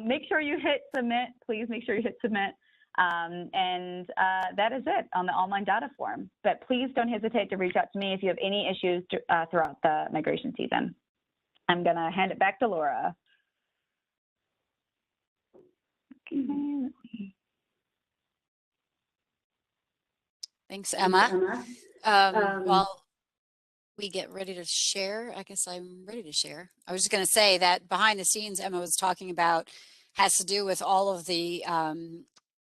Make sure you hit submit. Please make sure you hit submit. That is it on the online data form. But please don't hesitate to reach out to me if you have any issues throughout the migration season. I'm going to hand it back to Laura. Okay, let's see. Thanks, Emma. While we get ready to share, I guess I'm ready to share. I was just going to say that behind the scenes Emma was talking about has to do with all of the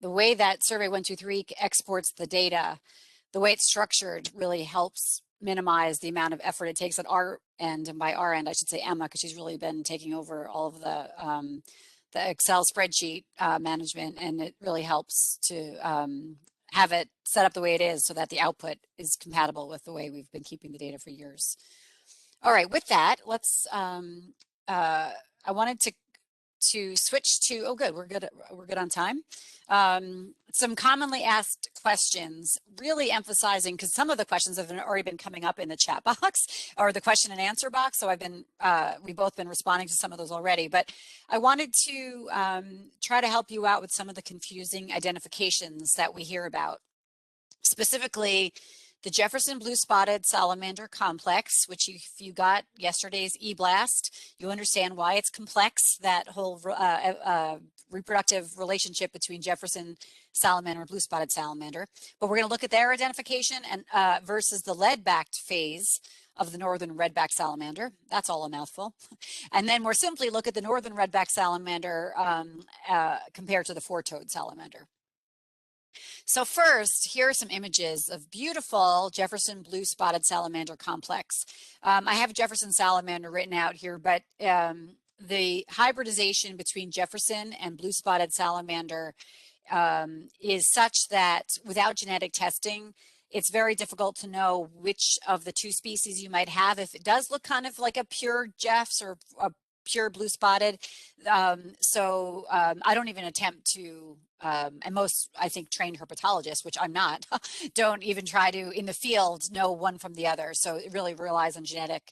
way that Survey 123 exports the data. The way it's structured really helps minimize the amount of effort it takes at our end, and by our end, I should say Emma, because she's really been taking over all of the Excel spreadsheet management, and it really helps to have it set up the way it is so that the output is compatible with the way we've been keeping the data for years. All right, with that, let's, I wanted to switch to, oh good, we're good on time. Some commonly asked questions, really emphasizing, because some of the questions have already been coming up in the chat box or the question and answer box. So we've both been responding to some of those already, but I wanted to try to help you out with some of the confusing identifications that we hear about. Specifically, the Jefferson blue spotted salamander complex, which if you got yesterday's e-blast, you'll understand why it's complex, that whole reproductive relationship between Jefferson salamander and blue spotted salamander. But we're going to look at their identification and versus the lead-backed phase of the northern red-backed salamander. That's all a mouthful. And then more simply look at the northern red-backed salamander compared to the four-toed salamander. So first, here are some images of beautiful Jefferson blue spotted salamander complex. I have Jefferson salamander written out here, but the hybridization between Jefferson and blue spotted salamander is such that without genetic testing, it's very difficult to know which of the two species you might have. If it does look kind of like a pure Jeff's or a pure blue spotted, I don't even attempt to, and most, I think, trained herpetologists, which I'm not, don't even try to, in the field, know one from the other. So it really relies on genetic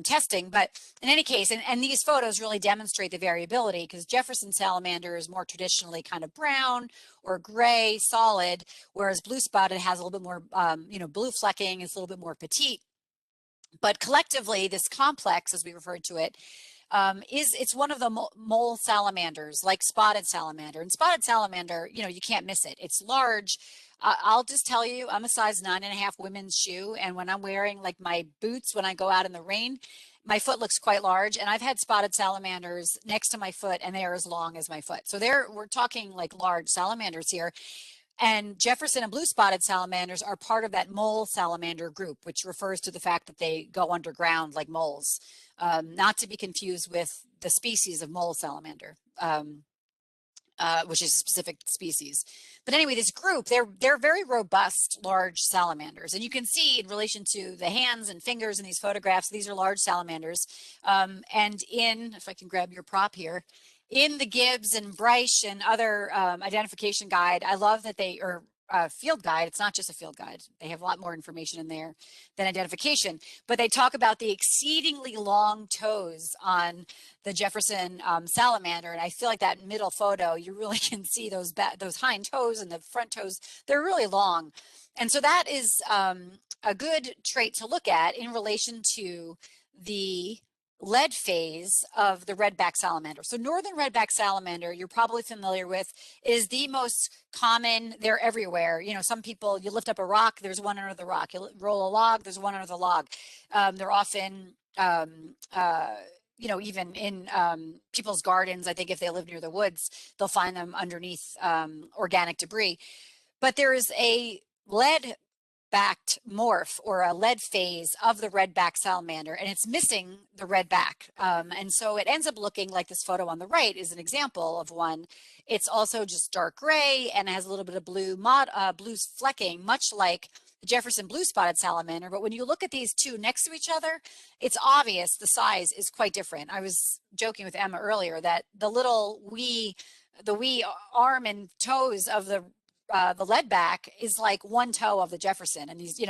testing. But in any case, and these photos really demonstrate the variability, because Jefferson salamander is more traditionally kind of brown or gray, solid, whereas blue spotted has a little bit more, blue flecking, is a little bit more petite. But collectively, this complex, as we referred to it, it's one of the mole salamanders, like spotted salamander. And spotted salamander, you can't miss it. It's large. I'll just tell you, I'm a size 9.5 women's shoe, and when I'm wearing like my boots when I go out in the rain, my foot looks quite large. And I've had spotted salamanders next to my foot, and they are as long as my foot. So we're talking like large salamanders here. And Jefferson and blue spotted salamanders are part of that mole salamander group, which refers to the fact that they go underground like moles, not to be confused with the species of mole salamander, which is a specific species. But anyway, this group, they're very robust, large salamanders. And you can see in relation to the hands and fingers in these photographs, these are large salamanders. If I can grab your prop here, in the Gibbs and Bryce and other identification guide, I love that field guide. It's not just a field guide. They have a lot more information in there than identification, but they talk about the exceedingly long toes on the Jefferson salamander. And I feel like that middle photo, you really can see those hind toes and the front toes. They're really long. And so that is a good trait to look at in relation to the lead phase of the redback salamander. So northern redback salamander, you're probably familiar with, is the most common. They're everywhere. Some people, you lift up a rock, there's one under the rock. You roll a log, there's one under the log. They're often, even in people's gardens. I think if they live near the woods, they'll find them underneath organic debris. But there is a lead-backed morph or a lead phase of the redback salamander, and it's missing the red back. And so it ends up looking like this photo on the right is an example of one. It's also just dark gray and has a little bit of blue flecking, much like the Jefferson blue spotted salamander. But when you look at these two next to each other, it's obvious the size is quite different. I was joking with Emma earlier that the wee arm and toes of the leadback is like one toe of the Jefferson, and these,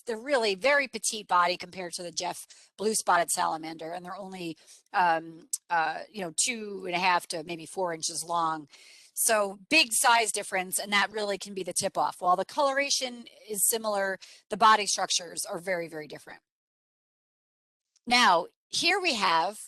they're really very petite body compared to the Jeff blue spotted salamander, and they're only 2.5 to maybe 4 inches long. So big size difference, and that really can be the tip off. While the coloration is similar, the body structures are very, very different. Now, here we have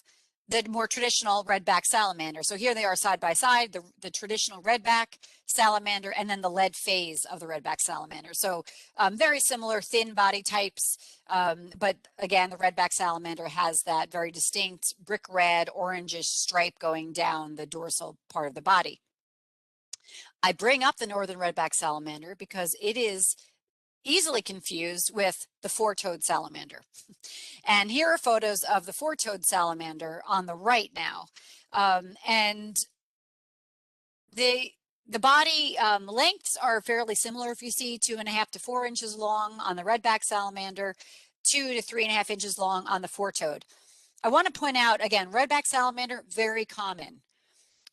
the more traditional redback salamander. So here they are side by side, the traditional redback salamander, and then the lead phase of the redback salamander. So very similar thin body types, but again, the redback salamander has that very distinct brick red, orangish stripe going down the dorsal part of the body. I bring up the northern redback salamander because it is easily confused with the four-toed salamander. And here are photos of the four-toed salamander on the right now. And the body lengths are fairly similar. If you see 2.5 to 4 inches long on the redback salamander, 2 to 3.5 inches long on the four-toed. I want to point out, again, redback salamander, very common.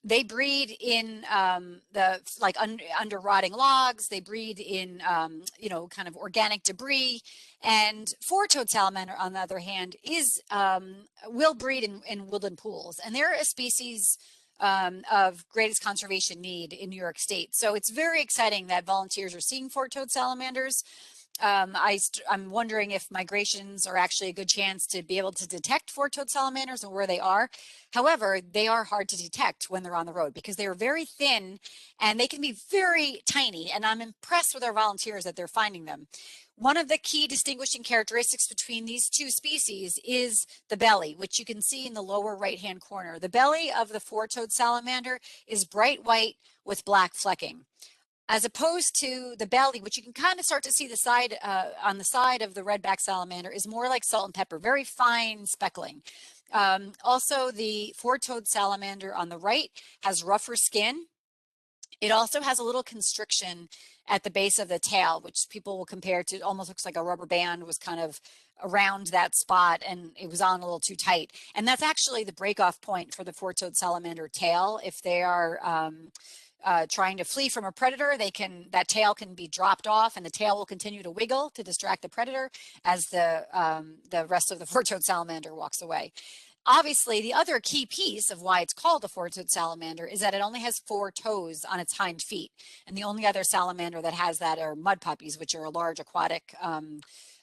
They breed in under rotting logs. They breed in, kind of organic debris. And four-toed salamander, on the other hand, will breed in woodland pools. And they're a species of greatest conservation need in New York State. So it's very exciting that volunteers are seeing four-toed salamanders. I'm wondering if migrations are actually a good chance to be able to detect four-toed salamanders and where they are. However, they are hard to detect when they're on the road because they are very thin and they can be very tiny. And I'm impressed with our volunteers that they're finding them. One of the key distinguishing characteristics between these two species is the belly, which you can see in the lower right-hand corner. The belly of the four-toed salamander is bright white with black flecking. as opposed to the belly, which you can kind of start to see the side on the side of the redback salamander is more like salt and pepper, very fine speckling. Also, the four-toed salamander on the right has rougher skin. It also has a little constriction at the base of the tail, which people will compare to, almost looks like a rubber band was kind of around that spot and it was on a little too tight. And that's actually the break-off point for the four-toed salamander tail. If they are trying to flee from a predator, that tail can be dropped off and the tail will continue to wiggle to distract the predator as the rest of the four-toed salamander walks away. Obviously, the other key piece of why it's called the four-toed salamander is that it only has 4 toes on its hind feet. And the only other salamander that has that are mud puppies, which are a large aquatic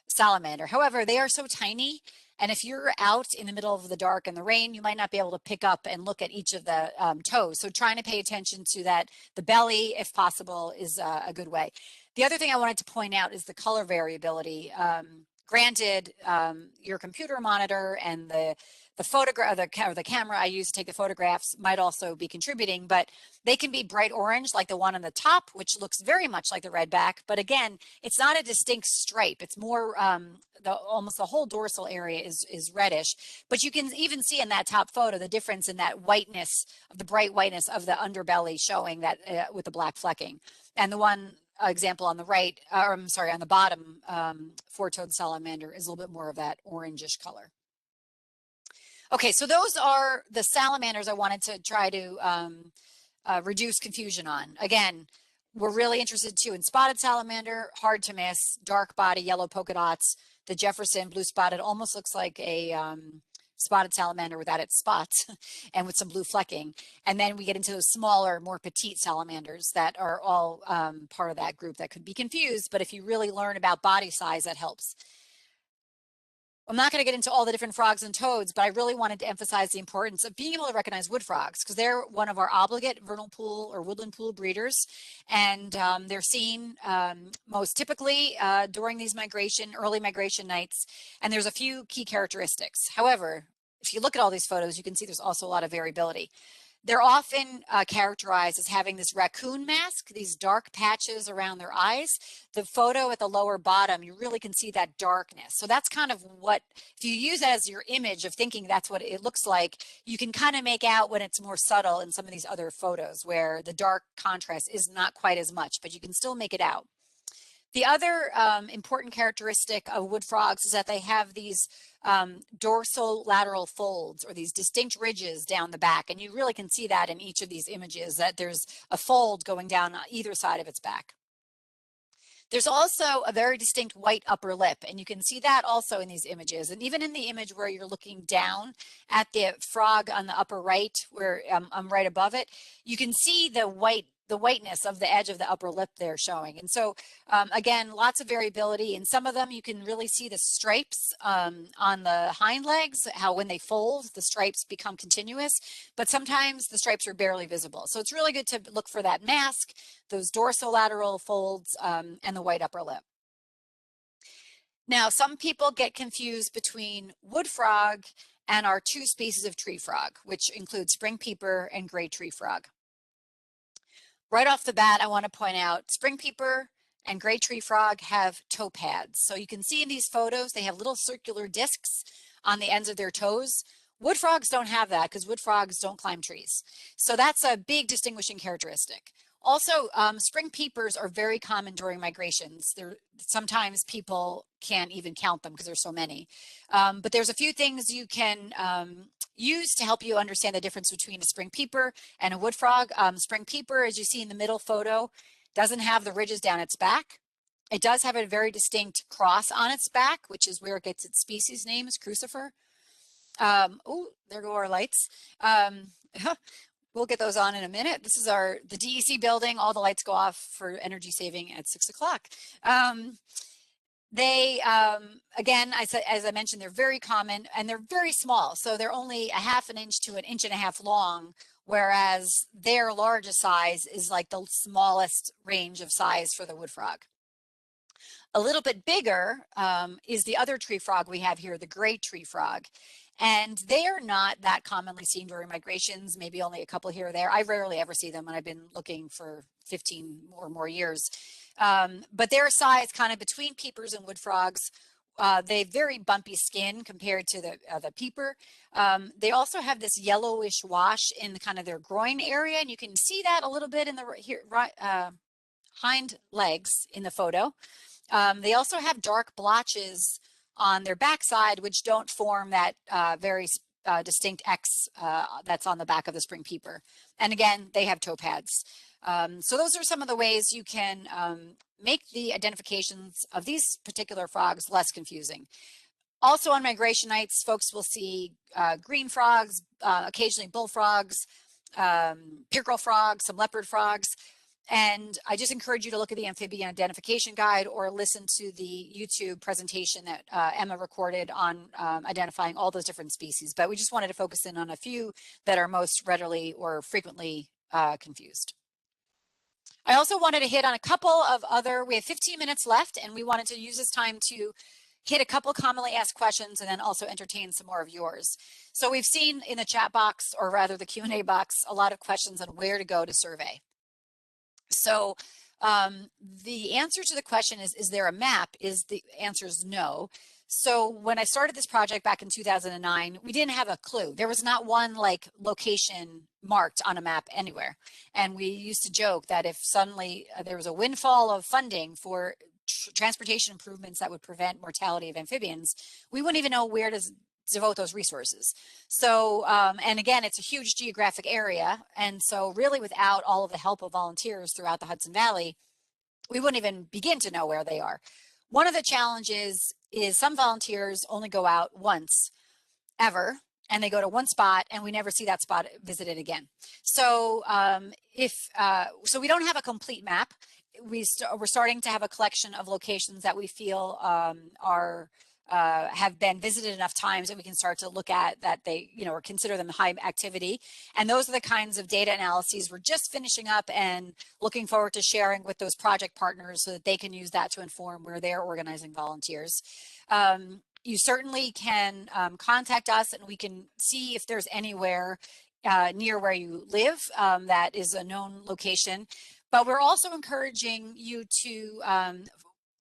salamander. However, they are so tiny, and if you're out in the middle of the dark and the rain, you might not be able to pick up and look at each of the toes. So trying to pay attention to that, the belly, if possible, is a good way. The other thing I wanted to point out is the color variability. Granted, your computer monitor and the photograph or the camera I use to take the photographs might also be contributing, but they can be bright orange like the one on the top, which looks very much like the redback. But again, it's not a distinct stripe. It's more almost the whole dorsal area is reddish. But you can even see in that top photo the difference in that whiteness of the bright whiteness of the underbelly showing that with the black flecking. And the one example on the right, or I'm sorry, on the bottom, four-toed salamander is a little bit more of that orangish color. Okay, so those are the salamanders I wanted to try to reduce confusion on. Again, we're really interested too in spotted salamander, hard to miss, dark body, yellow polka dots. The Jefferson blue spotted almost looks like a spotted salamander without its spots and with some blue flecking. And then we get into those smaller, more petite salamanders that are all part of that group that could be confused. But if you really learn about body size, that helps. I'm not going to get into all the different frogs and toads, but I really wanted to emphasize the importance of being able to recognize wood frogs because they're one of our obligate vernal pool or woodland pool breeders. And they're seen most typically during these early migration nights. And there's a few key characteristics. However, if you look at all these photos, you can see there's also a lot of variability. They're often characterized as having this raccoon mask, these dark patches around their eyes. The photo at the lower bottom, you really can see that darkness. So that's kind of what, if you use that as your image of thinking that's what it looks like, you can kind of make out when it's more subtle in some of these other photos where the dark contrast is not quite as much, but you can still make it out. The other important characteristic of wood frogs is that they have these dorsal lateral folds or these distinct ridges down the back. And you really can see that in each of these images that there's a fold going down on either side of its back. There's also a very distinct white upper lip, and you can see that also in these images. And even in the image where you're looking down at the frog on the upper right, where I'm right above it, you can see the whiteness of the edge of the upper lip there showing. And so again, lots of variability. In some of them, you can really see the stripes on the hind legs, how when they fold, the stripes become continuous, but sometimes the stripes are barely visible. So it's really good to look for that mask, those dorsolateral folds, and the white upper lip. Now, some people get confused between wood frog and our 2 species of tree frog, which include spring peeper and gray tree frog. Right off the bat, I want to point out spring peeper and gray tree frog have toe pads. So you can see in these photos, they have little circular discs on the ends of their toes. Wood frogs don't have that because wood frogs don't climb trees. So that's a big distinguishing characteristic. Also, spring peepers are very common during migrations. Sometimes people can't even count them because there's so many. But there's a few things you can use to help you understand the difference between a spring peeper and a wood frog. Spring peeper, as you see in the middle photo, doesn't have the ridges down its back. It does have a very distinct cross on its back, which is where it gets its species name, is crucifer. Oh, there go our lights. We'll get those on in a minute. This is the DEC building. All the lights go off for energy saving at 6 o'clock. They, again, as I mentioned, they're very common and they're very small. So they're only 1/2 inch to 1.5 inches long, whereas their largest size is like the smallest range of size for the wood frog. A little bit bigger is the other tree frog we have here, the gray tree frog. And they are not that commonly seen during migrations, maybe only a couple here or there. I rarely ever see them, and I've been looking for 15 or more years. But their size kind of between peepers and wood frogs. They have very bumpy skin compared to the peeper. They also have this yellowish wash in the kind of their groin area, and you can see that a little bit in the hind legs in the photo. They also have dark blotches on their backside, which don't form that very distinct X that's on the back of the spring peeper. And again, they have toe pads. So those are some of the ways you can make the identifications of these particular frogs less confusing. Also on migration nights, folks will see green frogs, occasionally bullfrogs, pickerel frogs, some leopard frogs. And I just encourage you to look at the Amphibian Identification Guide or listen to the YouTube presentation that Emma recorded on identifying all those different species. But we just wanted to focus in on a few that are most readily or frequently confused. I also wanted to hit on a couple of other, we have 15 minutes left, and we wanted to use this time to hit a couple commonly asked questions and then also entertain some more of yours. So we've seen in the chat box, or rather the Q&A box, a lot of questions on where to go to survey. So the answer to the question is there a map? The answer is no. So when I started this project back in 2009, we didn't have a clue. There was not one like location marked on a map anywhere. And we used to joke that if suddenly there was a windfall of funding for transportation improvements that would prevent mortality of amphibians, we wouldn't even know where to devote those resources. So, and again, it's a huge geographic area. And so really without all of the help of volunteers throughout the Hudson Valley, we wouldn't even begin to know where they are. One of the challenges is some volunteers only go out once ever, and they go to one spot and we never see that spot visited again. So so we don't have a complete map. We're starting to have a collection of locations that we feel have been visited enough times that we can start to look at that they, or consider them high activity. And those are the kinds of data analyses we're just finishing up and looking forward to sharing with those project partners so that they can use that to inform where they're organizing volunteers. You certainly can contact us and we can see if there's anywhere near where you live that is a known location. But we're also encouraging you to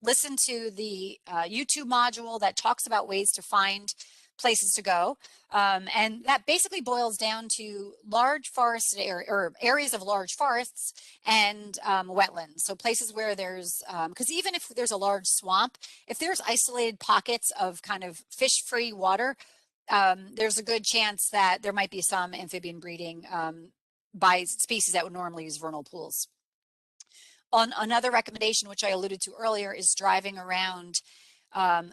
listen to the YouTube module that talks about ways to find places to go. And that basically boils down to large forest or areas of large forests and wetlands. So places where there's, because even if there's a large swamp, if there's isolated pockets of kind of fish-free water, there's a good chance that there might be some amphibian breeding by species that would normally use vernal pools. On another recommendation, which I alluded to earlier, is driving around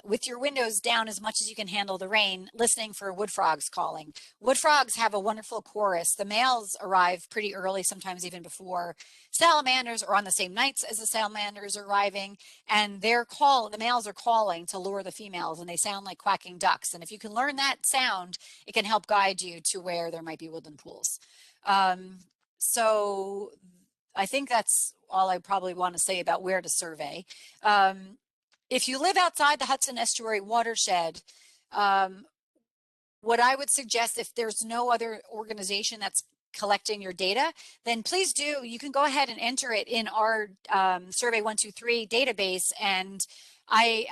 with your windows down as much as you can handle the rain, listening for wood frogs calling. Wood frogs have a wonderful chorus. The males arrive pretty early, sometimes even before salamanders, or on the same nights as the salamanders are arriving, and the males are calling to lure the females, and they sound like quacking ducks. And if you can learn that sound, it can help guide you to where there might be woodland pools. So I think that's all I probably want to say about where to survey. If you live outside the Hudson Estuary watershed, what I would suggest, if there's no other organization that's collecting your data, then please do. You can go ahead and enter it in our Survey 123 database, and I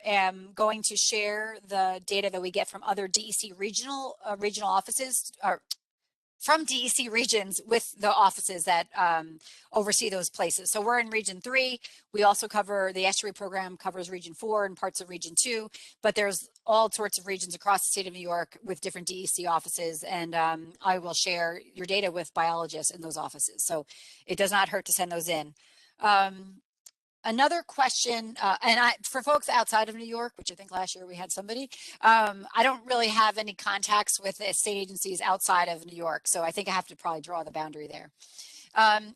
am going to share the data that we get from other DEC regional offices, or from DEC regions with the offices that oversee those places. So we're in Region 3. We also cover, the estuary program covers Region 4 and parts of Region 2, but there's all sorts of regions across the state of New York with different DEC offices, and I will share your data with biologists in those offices. So it does not hurt to send those in. Another question, for folks outside of New York, which I think last year we had somebody, I don't really have any contacts with the state agencies outside of New York, so I think I have to probably draw the boundary there.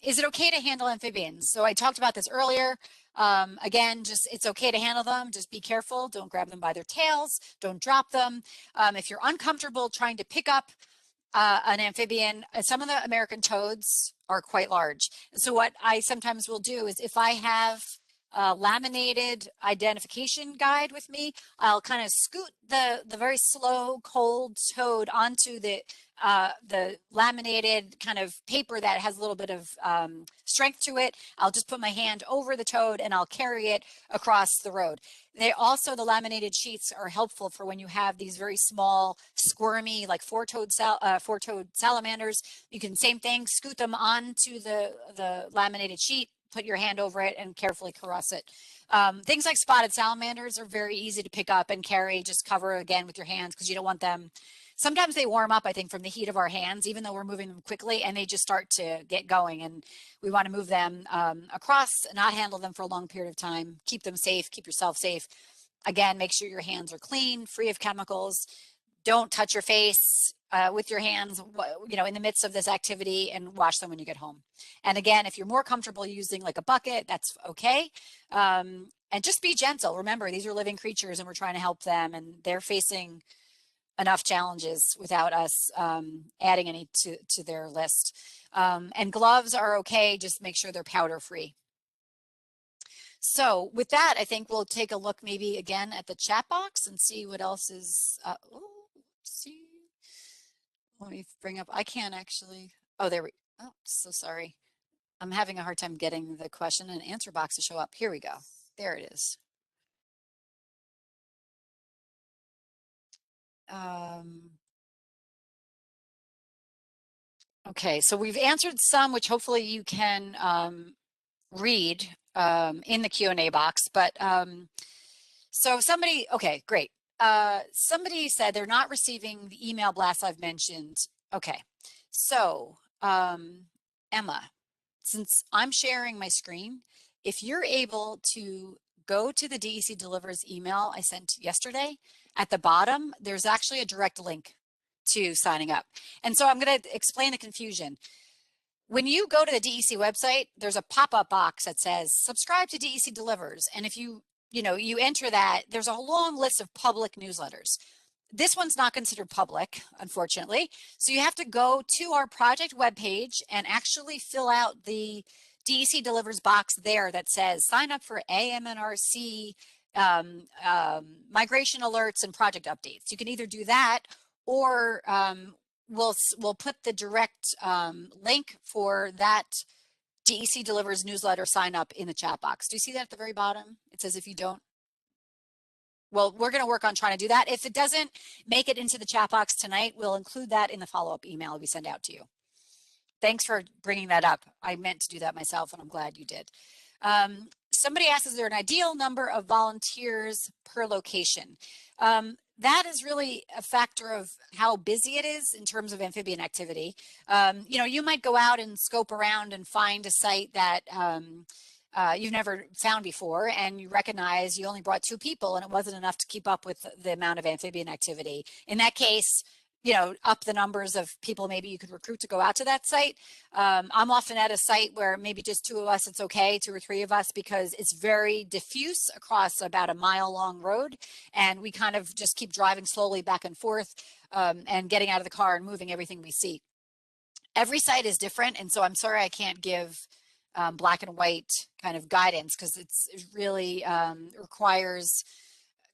Is it okay to handle amphibians? So I talked about this earlier. Again, it's okay to handle them. Just be careful. Don't grab them by their tails. Don't drop them. If you're uncomfortable trying to pick up an amphibian, some of the American toads are quite large. So what I sometimes will do is, if I have laminated identification guide with me. I'll kind of scoot the very slow, cold toad onto the laminated kind of paper that has a little bit of strength to it. I'll just put my hand over the toad and I'll carry it across the road. The laminated sheets are helpful for when you have these very small, squirmy, like four-toed salamanders. You can, same thing, scoot them onto the laminated sheet, put your hand over it and carefully caress it. Things like spotted salamanders are very easy to pick up and carry. Just cover again with your hands because you don't want them. Sometimes they warm up, I think, from the heat of our hands, even though we're moving them quickly, and they just start to get going. And we want to move them across, not handle them for a long period of time. Keep them safe. Keep yourself safe. Again, make sure your hands are clean, free of chemicals. Don't touch your face with your hands, in the midst of this activity, and wash them when you get home. And again, if you're more comfortable using like a bucket, that's okay. And just be gentle. Remember, these are living creatures and we're trying to help them, and they're facing enough challenges without us adding any to their list. And gloves are okay, just make sure they're powder free. So with that, I think we'll take a look maybe again at the chat box and see what else is, see. Let me bring up, I can't actually, oh, so sorry. I'm having a hard time getting the question and answer box to show up. Here we go, there it is. Okay, so we've answered some, which hopefully you can read in the Q&A box, but so somebody, okay, great. Somebody said they're not receiving the email blasts I've mentioned. Okay, so Emma, since I'm sharing my screen, if you're able to go to the DEC Delivers email I sent yesterday, at the bottom, there's actually a direct link to signing up. And so I'm going to explain the confusion. When you go to the DEC website, there's a pop-up box that says subscribe to DEC Delivers. And if you enter that, there's a long list of public newsletters. This one's not considered public, unfortunately. So you have to go to our project webpage and actually fill out the DEC Delivers box there that says sign up for AM&RC migration alerts and project updates. You can either do that, or we'll put the direct link for that DEC Delivers newsletter sign up in the chat box. Do you see that at the very bottom? It says if you don't. Well, we're going to work on trying to do that. If it doesn't make it into the chat box tonight, we'll include that in the follow-up email we send out to you. Thanks for bringing that up. I meant to do that myself, and I'm glad you did. Somebody asked, is there an ideal number of volunteers per location? That is really a factor of how busy it is in terms of amphibian activity. You might go out and scope around and find a site that you've never found before, and you recognize you only brought 2 people and it wasn't enough to keep up with the amount of amphibian activity. In that case, up the numbers of people maybe you could recruit to go out to that site. I'm often at a site where maybe just 2 of us, it's okay, 2 or 3 of us, because it's very diffuse across about a mile-long road. And we kind of just keep driving slowly back and forth and getting out of the car and moving everything we see. Every site is different. And so I'm sorry I can't give black and white kind of guidance, because it really requires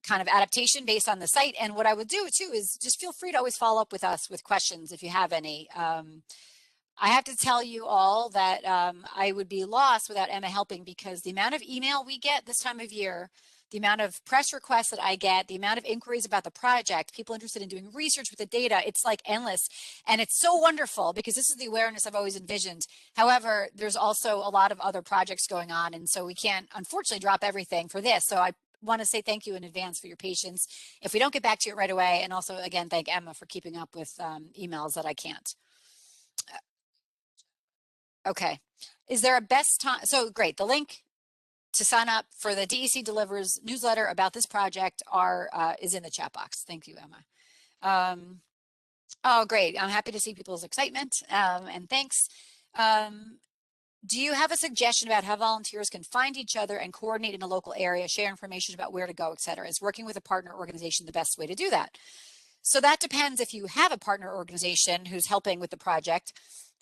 kind of adaptation based on the site. And what I would do too is just feel free to always follow up with us with questions if you have any. I have to tell you all that I would be lost without Emma helping, because the amount of email we get this time of year, the amount of press requests that I get, the amount of inquiries about the project, people interested in doing research with the data, it's like endless. And it's so wonderful because this is the awareness I've always envisioned. However, there's also a lot of other projects going on. And so we can't, unfortunately, drop everything for this. So I want to say thank you in advance for your patience if we don't get back to you right away. And also, again, thank Emma for keeping up with emails that I can't. Okay. Is there a best time? So great. The link to sign up for the DEC Delivers newsletter about this project is in the chat box. Thank you, Emma. Oh, great. I'm happy to see people's excitement and thanks. Do you have a suggestion about how volunteers can find each other and coordinate in a local area, share information about where to go, et cetera? Is working with a partner organization the best way to do that? So that depends if you have a partner organization who's helping with the project.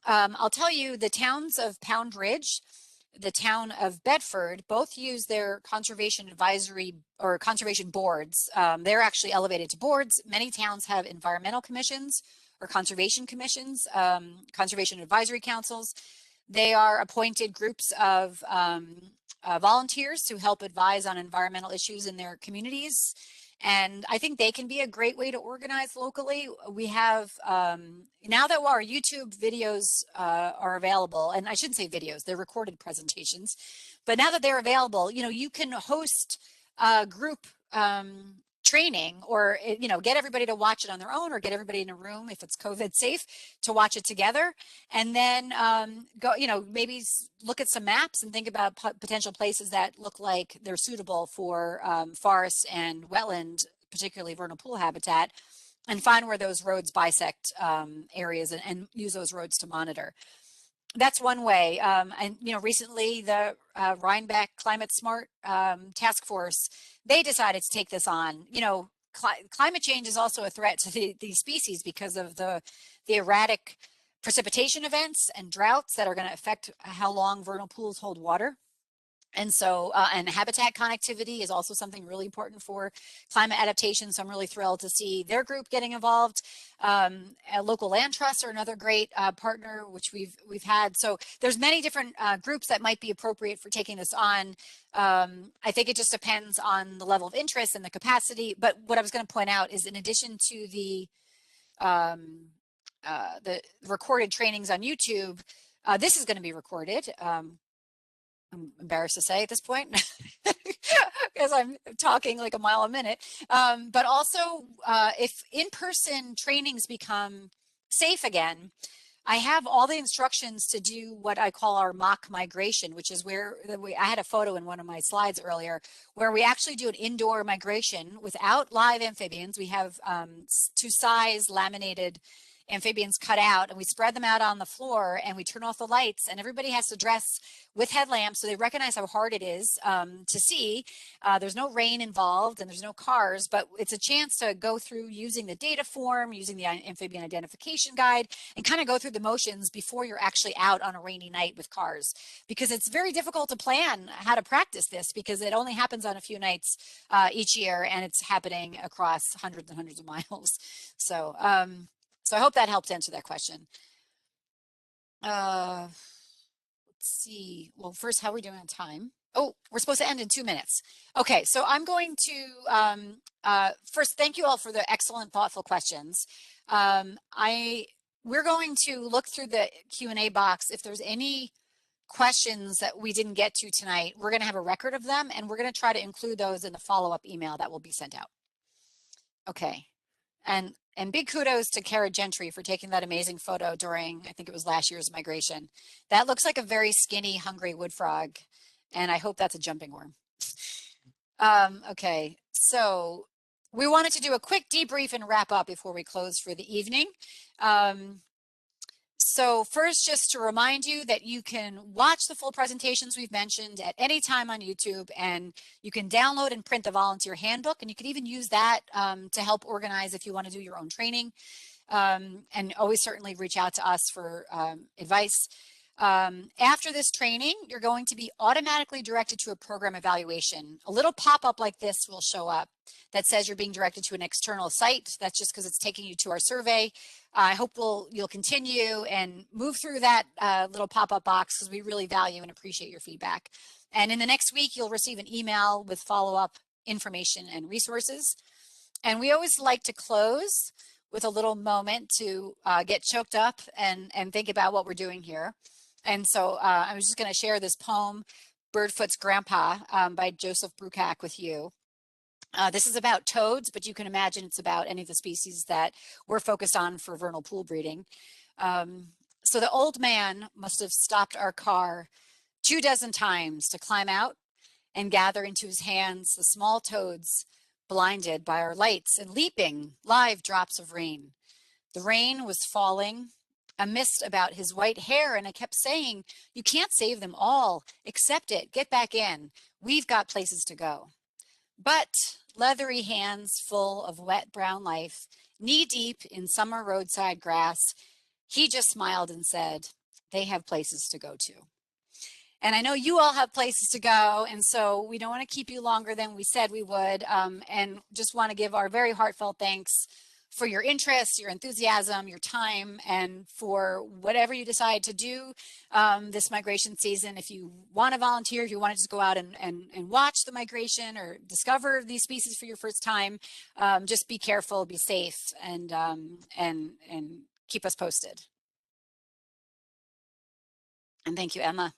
I'll tell you, the towns of Pound Ridge the town of Bedford both use their conservation advisory or conservation boards. They're actually elevated to boards. Many towns have environmental commissions or conservation commissions, conservation advisory councils. They are appointed groups of volunteers to help advise on environmental issues in their communities. And I think they can be a great way to organize locally. We have, now that our YouTube videos are available, and I shouldn't say videos, they're recorded presentations, but now that they're available, you can host a group training, or get everybody to watch it on their own, or get everybody in a room if it's COVID safe to watch it together, and then go maybe look at some maps and think about potential places that look like they're suitable for forest and wetland, particularly vernal pool habitat, and find where those roads bisect areas, and use those roads to monitor. That's one way. And recently the Rhinebeck Climate Smart Task Force, they decided to take this on. Climate change is also a threat to these species because of the erratic precipitation events and droughts that are going to affect how long vernal pools hold water. And so, and habitat connectivity is also something really important for climate adaptation. So I'm really thrilled to see their group getting involved. Local land trusts are another great partner, which we've had. So there's many different groups that might be appropriate for taking this on. I think it just depends on the level of interest and the capacity. But what I was going to point out is, in addition to the recorded trainings on YouTube, this is going to be recorded. I'm embarrassed to say at this point because I'm talking like a mile a minute. But also, if in-person trainings become safe again, I have all the instructions to do what I call our mock migration, which is where I had a photo in one of my slides earlier, where we actually do an indoor migration without live amphibians. We have 2 size laminated amphibians cut out, and we spread them out on the floor, and we turn off the lights, and everybody has to dress with headlamps so they recognize how hard it is to see. There's no rain involved and there's no cars, but it's a chance to go through using the data form, using the amphibian identification guide, and kind of go through the motions before you're actually out on a rainy night with cars, because it's very difficult to plan how to practice this, because it only happens on a few nights each year, and it's happening across hundreds and hundreds of miles. So so I hope that helped answer that question. Let's see. Well, first, how are we doing on time? Oh, we're supposed to end in 2 minutes. Okay, so I'm going to first thank you all for the excellent, thoughtful questions. We're going to look through the Q&A box. If there's any questions that we didn't get to tonight, we're going to have a record of them, and we're going to try to include those in the follow-up email that will be sent out. Okay, and big kudos to Kara Gentry for taking that amazing photo during, I think it was last year's migration. That looks like a very skinny, hungry wood frog, and I hope that's a jumping worm. Okay, so we wanted to do a quick debrief and wrap up before we close for the evening. So first, just to remind you that you can watch the full presentations we've mentioned at any time on YouTube, and you can download and print the volunteer handbook, and you can even use that to help organize if you want to do your own training, and always certainly reach out to us for advice. After this training, you're going to be automatically directed to a program evaluation. A little pop-up like this will show up that says you're being directed to an external site. That's just because it's taking you to our survey. I hope you'll continue and move through that little pop-up box, because we really value and appreciate your feedback. And in the next week, you'll receive an email with follow-up information and resources. And we always like to close with a little moment to get choked up and think about what we're doing here. And so I was just going to share this poem, Birdfoot's Grandpa, by Joseph Bruchac, with you. This is about toads, but you can imagine it's about any of the species that we're focused on for vernal pool breeding. So the old man must have stopped our car 24 times to climb out and gather into his hands the small toads blinded by our lights and leaping live drops of rain. The rain was falling, a mist about his white hair, and I kept saying, "You can't save them all. Accept it. Get back in. We've got places to go." But leathery hands full of wet brown life, knee-deep in summer roadside grass, he just smiled and said, "They have places to go to." And I know you all have places to go, and so we don't want to keep you longer than we said we would, and just want to give our very heartfelt thanks for your interest, your enthusiasm, your time, and for whatever you decide to do this migration season. If you want to volunteer, if you want to just go out and watch the migration or discover these species for your first time, just be careful, be safe, and keep us posted. And thank you, Emma.